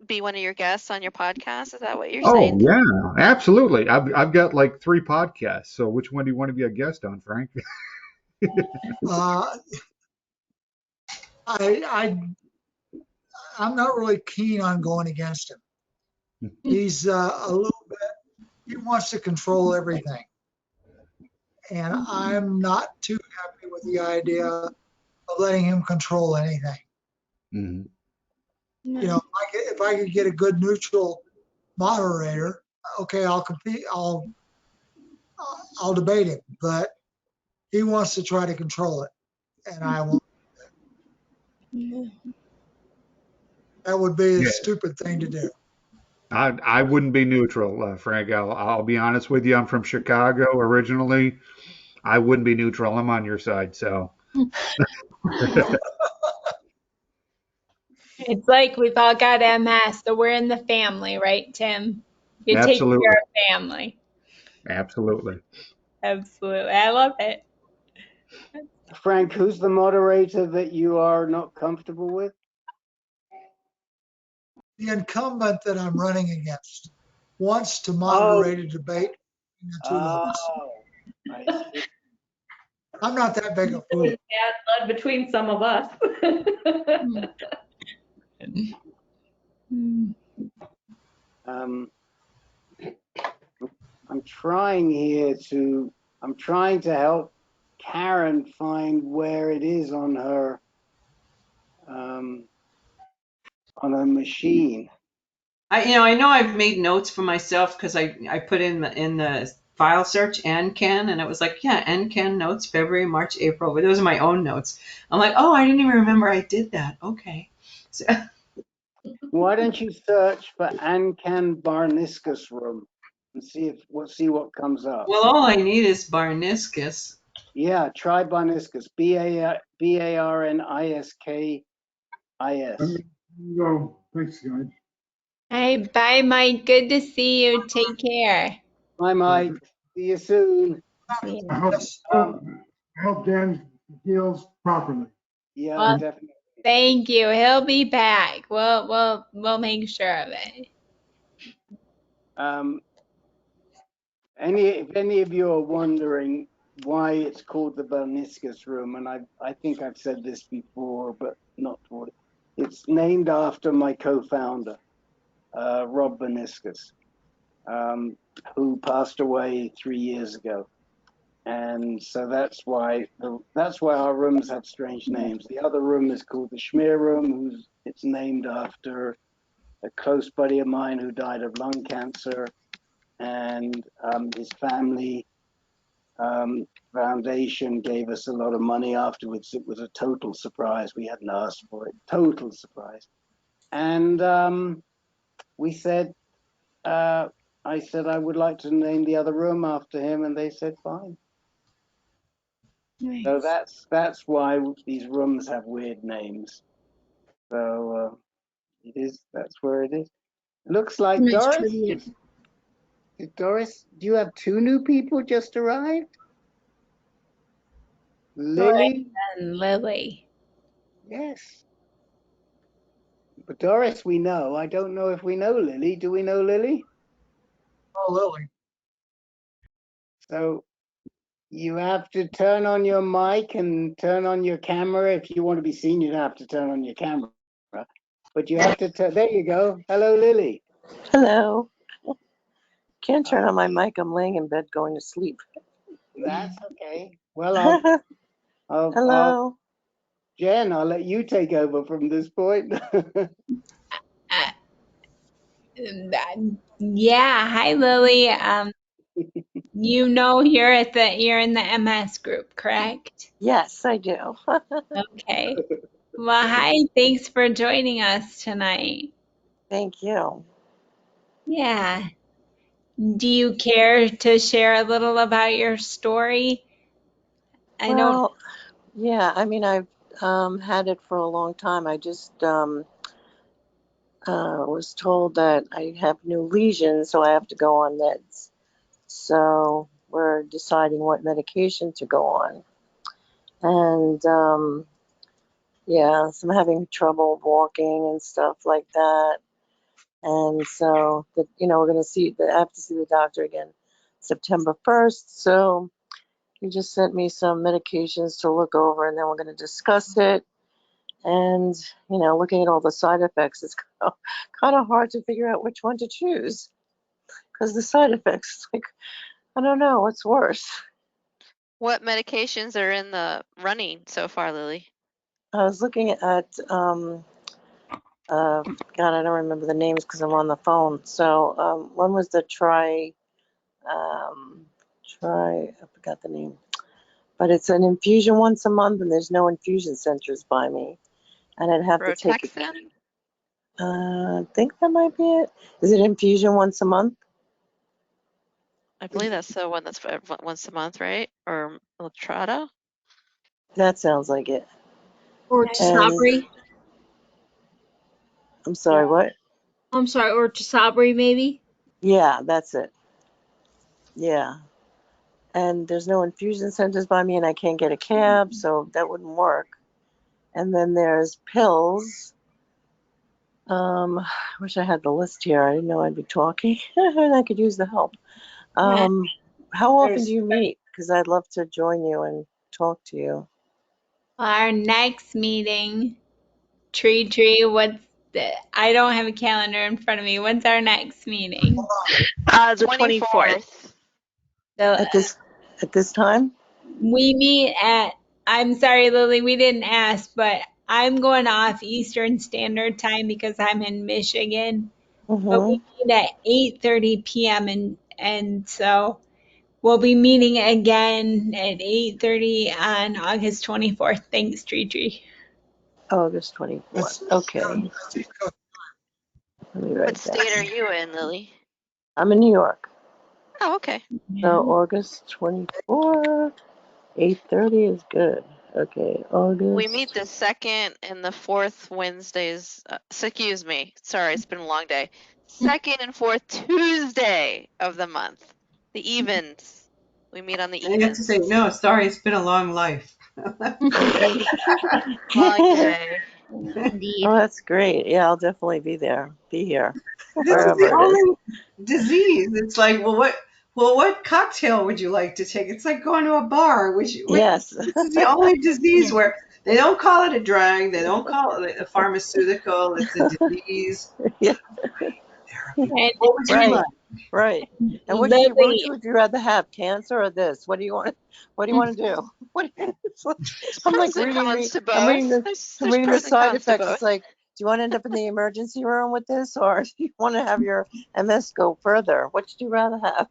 be one of your guests on your podcast? Is that what you're Oh saying? yeah, absolutely. I've got like 3 podcasts. So which one do you want to be a guest on, Frank? Uh, I I'm not really keen on going against him. He's a little bit. He wants to control everything, and I'm not too happy with the idea of letting him control anything. Mhm. You know, if I could get a good neutral moderator, okay, I'll compete. I'll debate him, but he wants to try to control it, and I won't. That would be a Yeah, stupid thing to do. I wouldn't be neutral, Frank. I'll be honest with you. I'm from Chicago originally. I wouldn't be neutral. I'm on your side. So it's like we've all got MS, so we're in the family, right, Tim? You take care absolutely, of family. absolutely. Absolutely. I love it. Frank, who's the moderator that you are not comfortable with? The incumbent that I'm running against wants to Oh, moderate a debate between the two of us. I see. I'm not that big a fool. Bad blood between some of us. Um, I'm trying to help Karen find where it is um, on her machine. I know I've made notes for myself because I put in the file search NCAN and it was like, yeah, NCAN notes February, March, April, but those are my own notes. I'm like, oh, I didn't even remember I did that. Okay. So, Why don't you search for Ancan Barniscus room and see what comes up? well, all I need is Barniscus. Yeah, try Barniscus. Barniskis. Go. Thanks, guys. Hey, bye, Mike. Good to see you. Take care. Bye, Mike. See you soon. See I you. hope, Yes. I hope Dan heals properly. Yeah, Well, definitely. thank you. He'll be back. We'll make sure of it. if any of you are wondering why it's called the Berniscus Room, and I think I've said this before, but not for it. It's named after my co-founder, Rob Berniscus, who passed away 3 years ago. And so that's why our rooms have strange names. The other room is called the Schmear Room, it's named after a close buddy of mine who died of lung cancer, and his family foundation gave us a lot of money afterwards. It was a total surprise. We hadn't asked for it. Total surprise. And we said, I said I would like to name the other room after him, and they said fine. Nice. So that's why these rooms have weird names. So that's where it is. Looks like Nice Doris. trivia. Doris, do you have two new people just arrived? Doris Lily? and Lily. Yes. But Doris, we know. I don't know if we know Lily. Do we know Lily? Oh, Lily. So you have to turn on your mic and turn on your camera. If you want to be seen, you don't have to turn on your camera. But you have to there you go. Hello, Lily. Hello. Can't turn on my mic. I'm laying in bed going to sleep. That's okay. Well, Hello. Jen, I'll let you take over from this point. Yeah, hi Lily. You know you're in the MS group, correct? Yes, I do. Okay. Well, hi. Thanks for joining us tonight. Thank you. Yeah. Do you care to share a little about your story? Well, yeah, I mean, I've had it for a long time. I just was told that I have new lesions, so I have to go on meds. So we're deciding what medication to go on. And yeah, so I'm having trouble walking and stuff like that. And so, we're going to I have to see the doctor again September 1st. So he just sent me some medications to look over, and then we're going to discuss it. And, looking at all the side effects, it's kind of hard to figure out which one to choose because the side effects, like, I don't know what's worse. What medications are in the running so far, Lily? I was looking at, God, I don't remember the names because I'm on the phone. So one was the I forgot the name, but it's an infusion once a month, and there's no infusion centers by me, and I'd have to take it. Rotexan? I think that might be it. Is it infusion once a month? I believe that's the one that's once a month, right? Or Latrada? That sounds like it. Or And Tisabri. I'm sorry, what? I'm sorry, or Tisabri maybe? Yeah, that's it. Yeah. And there's no infusion centers by me, and I can't get a cab, so that wouldn't work. And then there's pills. I wish I had the list here. I didn't know I'd be talking, and I could use the help. How often do you meet? Because I'd love to join you and talk to you. Our next meeting, Tree, I don't have a calendar in front of me. When's our next meeting? The 24th. So At this time? we meet I'm sorry, Lily, we didn't ask, but I'm going off Eastern Standard Time because I'm in Michigan. But we meet at 8:30 p.m. and so we'll be meeting again at 8:30 on August 24th. Thanks, Tree. August 24th. Okay. Let me What write state are that. you in, Lily? I'm in New York. Oh, okay. So August 24th, 8:30 is good. Okay, August. We meet the second and the fourth Wednesdays. Excuse me. Sorry, it's been a long day. Second and fourth Tuesday of the month. The evens. We meet on the I have to say, no, sorry, it's been a long life. Long day. Indeed. Oh, that's great. Yeah, I'll definitely be here. This is Wherever the it is. only disease. It's like, well, well, what cocktail would you like to take? It's like going to a bar. Yes. This is the only disease where they don't call it a drug, they don't call it a pharmaceutical, it's a disease. Yeah. And What would you Right. like? Right. And which Lily, would you rather have, cancer or this? What do you want? What do you want to do? What? It's like, There's I'm like pros and reading cons the. to I'm reading both. the. There's I'm there's reading the pros and side cons to effects. It's both. like, do you want to end up in the emergency room with this, or do you want to have your MS go further? Which do you rather have?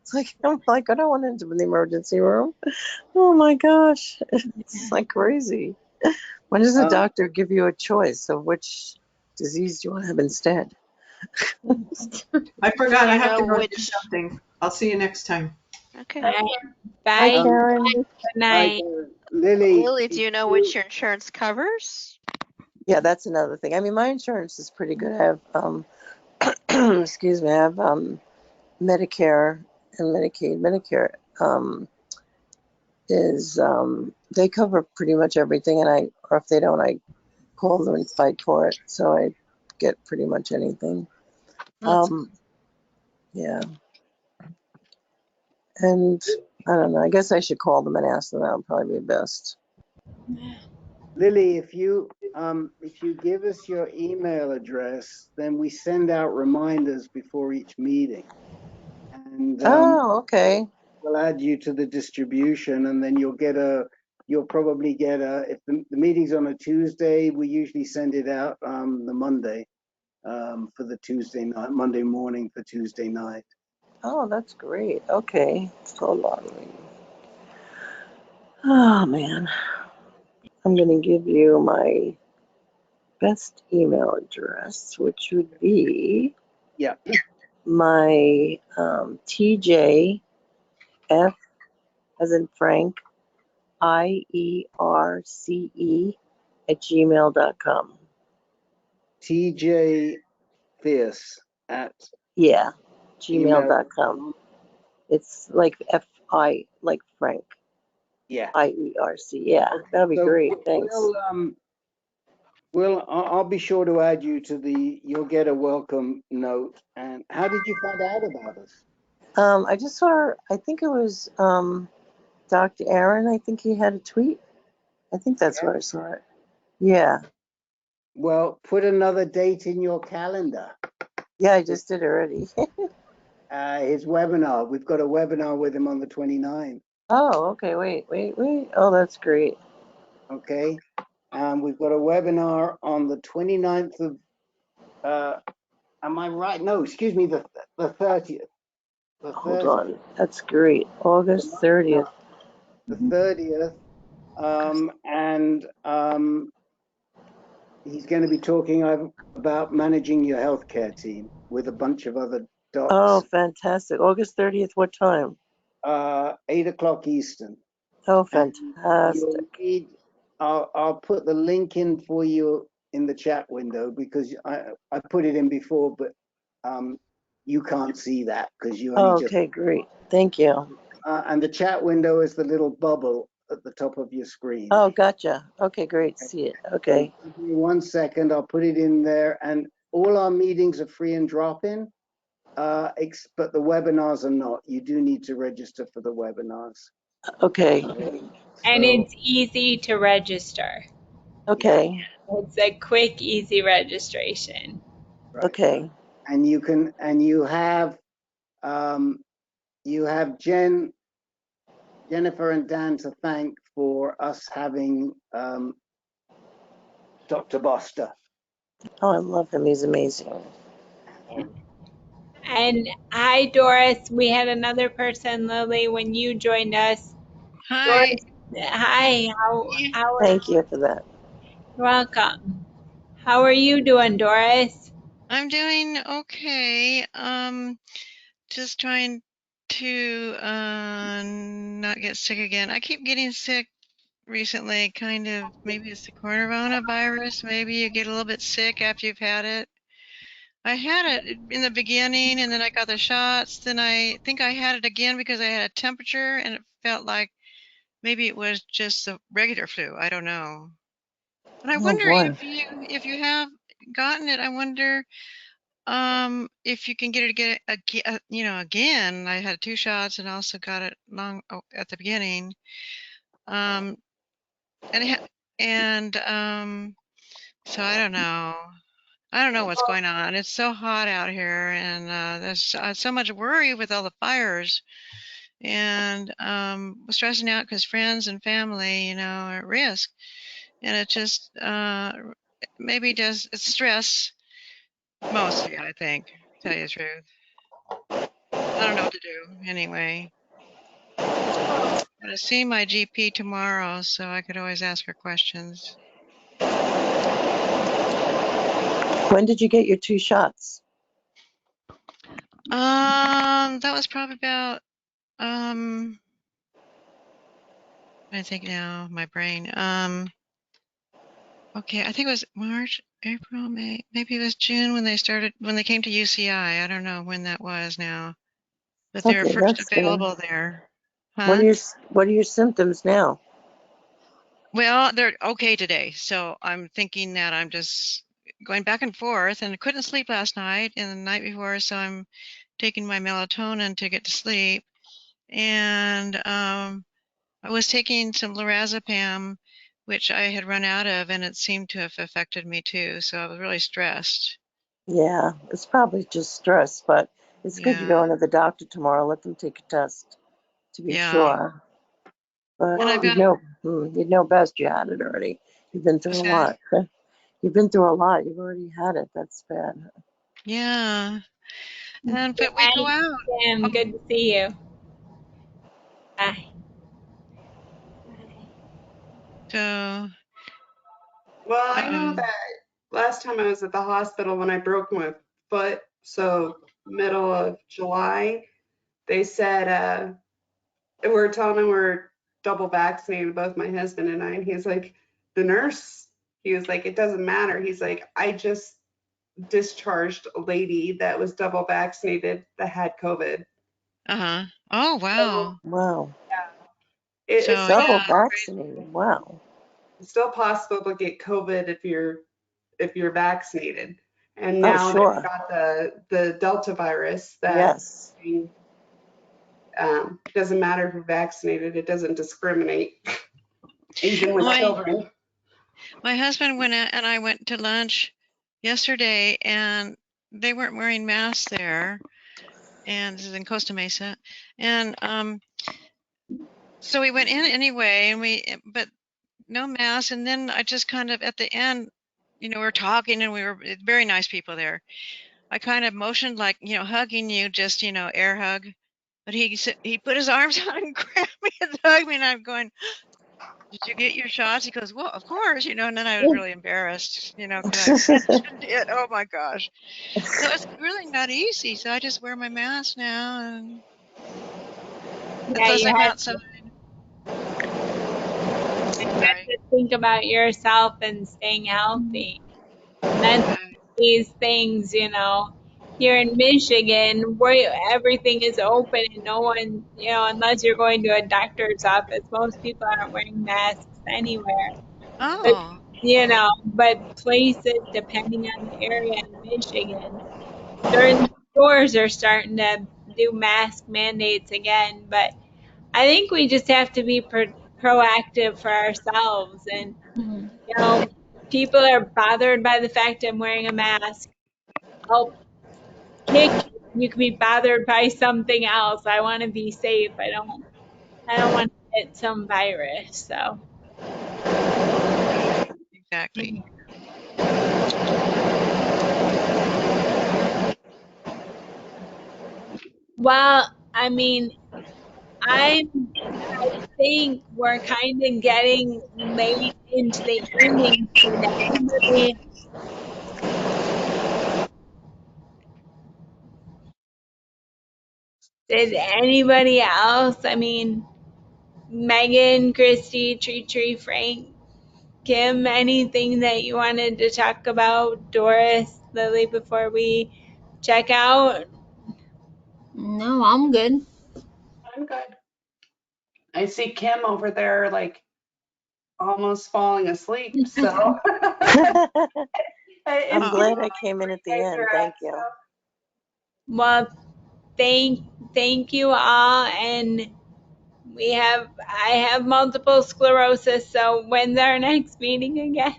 It's like I'm like I don't want to end up in the emergency room. Oh my gosh, it's like crazy. When does the Um, doctor give you a choice of which disease do you want to have instead? I forgot, Do I you have to know go do which? something. I'll see you next time. Okay. bye. Hi, Bye. um, Karen. Good hi, night. Lily. Lily, do If you know you, which your insurance covers? Yeah, that's another thing. I mean, my insurance is pretty good. I have excuse me, I have Medicare and Medicaid. Medicare is they cover pretty much everything, and or if they don't, I call them and fight for it. So I get pretty much anything. That's Yeah, and I don't know. I guess I should call them and ask them. That would probably be best. Lily, if you give us your email address, then we send out reminders before each meeting, and Oh, okay. we'll add you to the distribution, and then you'll probably get if the meeting's on a Tuesday, we usually send it out the Monday for the Tuesday night, Monday morning for Tuesday night. Oh, that's great. Okay, hold on. Oh man, I'm gonna give you my best email address, which would be Yeah, my TJF as in Frank, IERCE at gmail.com. TJ Fierce at Yeah, email. gmail.com. It's like FI, like Frank, Yeah. IERC. Yeah, Okay. that'd be So great. Thanks. I'll be sure to add you to you'll get a welcome note. And how did you find out about us? I just saw, I think it was Dr. Aaron. I think he had a tweet. I think that's Yeah. where I saw it. Yeah. Well, put another date in your calendar. Yeah, I just did already. His webinar. We've got a webinar with him on the 29th. Oh, okay. Wait. Oh, that's great. Okay. We've got a webinar on the 29th of, am I right? No, excuse me, the 30th. The Hold 30th. on. That's great. August 30th. The 30th. And he's going to be talking about managing your healthcare team with a bunch of other Oh, docs. fantastic. August 30th. What time? 8 o'clock Eastern. Oh, And fantastic. I'll put the link in for you in the chat window because I put it in before, but you can't see that because you only just. Okay, great. Thank you. And the chat window is the little bubble at the top of your screen. Oh, gotcha. Okay, great. See it. Okay. So give me 1 second. I'll put it in there. And all our meetings are free and drop-in, but the webinars are not. You do need to register for the webinars. Okay. And So, it's easy to register. Okay. It's a quick, easy registration. right. Okay. And you have Jennifer and Dan to thank for us having Dr. Boster. Oh, I love him. He's amazing. And hi, Doris. We had another person, Lily, when you joined us. Hi. Doris, hi. How Thank you for that. You're welcome. How are you doing, Doris? I'm doing okay. Just trying to not get sick again. I keep getting sick recently, kind of. Maybe it's the coronavirus. Maybe you get a little bit sick after you've had it. I had it in the beginning, and then I got the shots. Then I think I had it again because I had a temperature, and it felt like maybe it was just the regular flu. I don't know. And I Oh wonder boy. if you have gotten it. I wonder if you can get it again, again, I had 2 shots and also got it at the beginning. Um, and so I don't know. I don't know what's going on. It's so hot out here, and there's so much worry with all the fires, and stressing out because friends and family, are at risk, and it just maybe it's stress mostly. I think, to tell you the truth. I don't know what to do anyway. I'm gonna see my GP tomorrow, so I could always ask her questions. When did you get your 2 shots? That was probably about I think now my brain. Okay, I think it was March, April, May. Maybe it was June when they came to UCI. I don't know when that was now, but they were Okay, first that's good. available there. What Huh? are your symptoms now? Well, they're okay today, so I'm thinking that I'm just going back and forth, and I couldn't sleep last night and the night before, so I'm taking my melatonin to get to sleep. And I was taking some lorazepam, which I had run out of, and it seemed to have affected me too, so I was really stressed. Yeah, it's probably just stress, but it's good you're Yeah, going to the doctor tomorrow. Let them take a test to be yeah. sure. But And I've got, you'd know best you had it already. You've been through what's a that? lot. You've been through a lot. You've already had it. That's bad. Yeah. But we go Hi, out. Kim. Good to see you. Bye. So, Well, I know um, that last time I was at the hospital when I broke my foot, so middle of July, they said we're telling him we're double vaccinated, both my husband and I, and he's like, the nurse, he was like, it doesn't matter. He's like, I just discharged a lady that was double vaccinated that had COVID. uh-huh. Oh, wow. Wow. It's So, still Double yeah. vaccinated. Wow. it's still possible to get COVID if you're vaccinated. And Oh, now they've sure. got the Delta virus that Yes. doesn't matter if you're vaccinated. It doesn't discriminate, even with My children. my husband and I went to lunch yesterday, and they weren't wearing masks there, and this is in Costa Mesa, and so we went in anyway, and but no mask, and then I just kind of at the end, we were talking, and we were very nice people there. I kind of motioned like, hugging you, just, air hug. But he put his arms out and grabbed me and hugged me, and I'm going, "Did you get your shots?" He goes, "Well, of course," and then I was really embarrassed, because I mentioned it. Oh my gosh. So it's really not easy. So I just wear my mask now, and Yeah, unless you I'm have outside. Sorry. to think about yourself and staying healthy. And then these things, here in Michigan, where everything is open and no one, unless you're going to a doctor's office, most people aren't wearing masks anywhere. But, Oh. but places, depending on the area in Michigan, certain stores are starting to do mask mandates again. But I think we just have to be proactive for ourselves. And, people are bothered by the fact I'm wearing a mask. I'll kick you. You can be bothered by something else. I want to be safe. I don't want to get some virus. So, Exactly. well, I mean, I think we're kind of getting late into the innings. Did anybody else? I mean, Megan, Christy, Tree, Frank, Kim, anything that you wanted to talk about? Doris, Lily, before we check out? No, I'm good. I'm good. I see Kim over there, like almost falling asleep. So I'm It's glad I came in at the end. Thank you. Well, thank you all, and I have multiple sclerosis. So when's our next meeting again?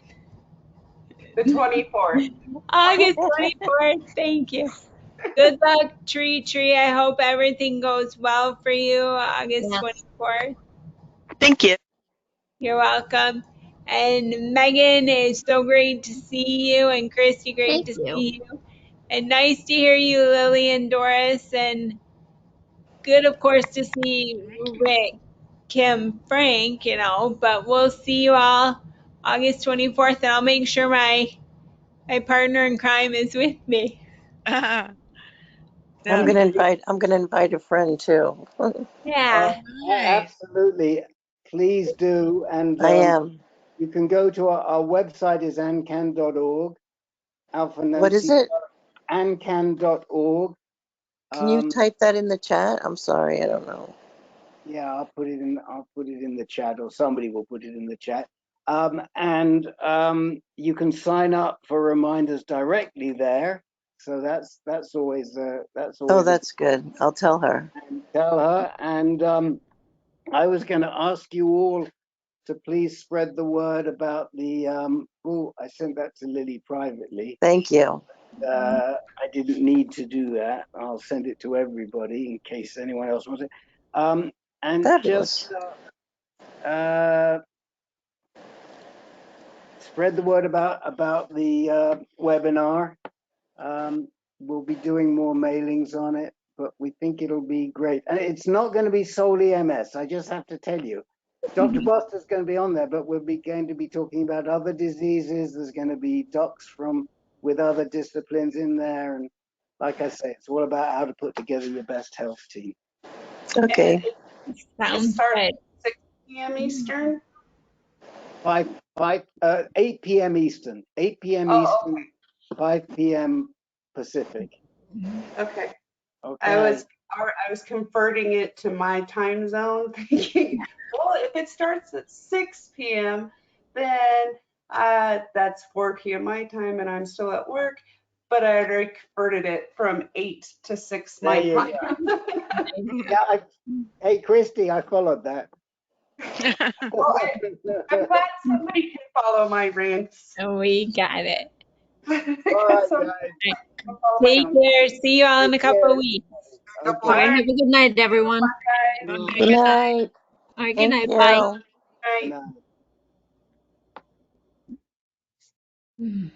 The 24th. August 24th. Thank you. Good luck, Tree. I hope everything goes well for you. August Yes. 24th. Thank you. You're welcome. And Megan, it's so great to see you. And Christy, great Thank to you. see you. And nice to hear you, Lily and Doris. And good, of course, to see Rick, Kim, Frank, but we'll see you all August 24th. And I'll make sure my partner in crime is with me. Yeah. I'm gonna invite a friend too. Yeah. Nice. Absolutely. Please do. And I am. you can go to our website is ancan.org. Alpha What is Nancy, it? ancan.org. Can you type that in the chat? I'm sorry, I don't know. Yeah, I'll put it in the chat, or somebody will put it in the chat. And you can sign up for reminders directly there. So that's always Oh, that's good. I'll tell her. tell her. And I was going to ask you all to please spread the word about the I sent that to Lily privately. Thank you. I didn't need to do that. I'll send it to everybody in case anyone else wants it. And Fabulous. just spread the word about the webinar. We'll be doing more mailings on it, but we think it'll be great. And it's not going to be solely MS. I just have to tell you, Dr. Foster's going to be on there, but we'll be going to be talking about other diseases. There's going to be docs with other disciplines in there, and like I say, it's all about how to put together your best health team. Okay. It starts at 6 p.m. Eastern. 8 p.m. Eastern. 8 p.m. Eastern, 5 p.m. Pacific. Okay. Okay. I was converting it to my time zone, thinking, well, if it starts at 6 p.m., then that's 4 p.m. my time, and I'm still at work. But I already converted it from 8 to 6 my time. Yeah, hey, Christy, I followed that. Well, I'm glad somebody can follow my rants. We got it. All right, guys. Take care. See you all in a couple of weeks. All right. Have a good night, everyone. Good night. All right. Good Thank night. you. Bye. Right. No. Mm.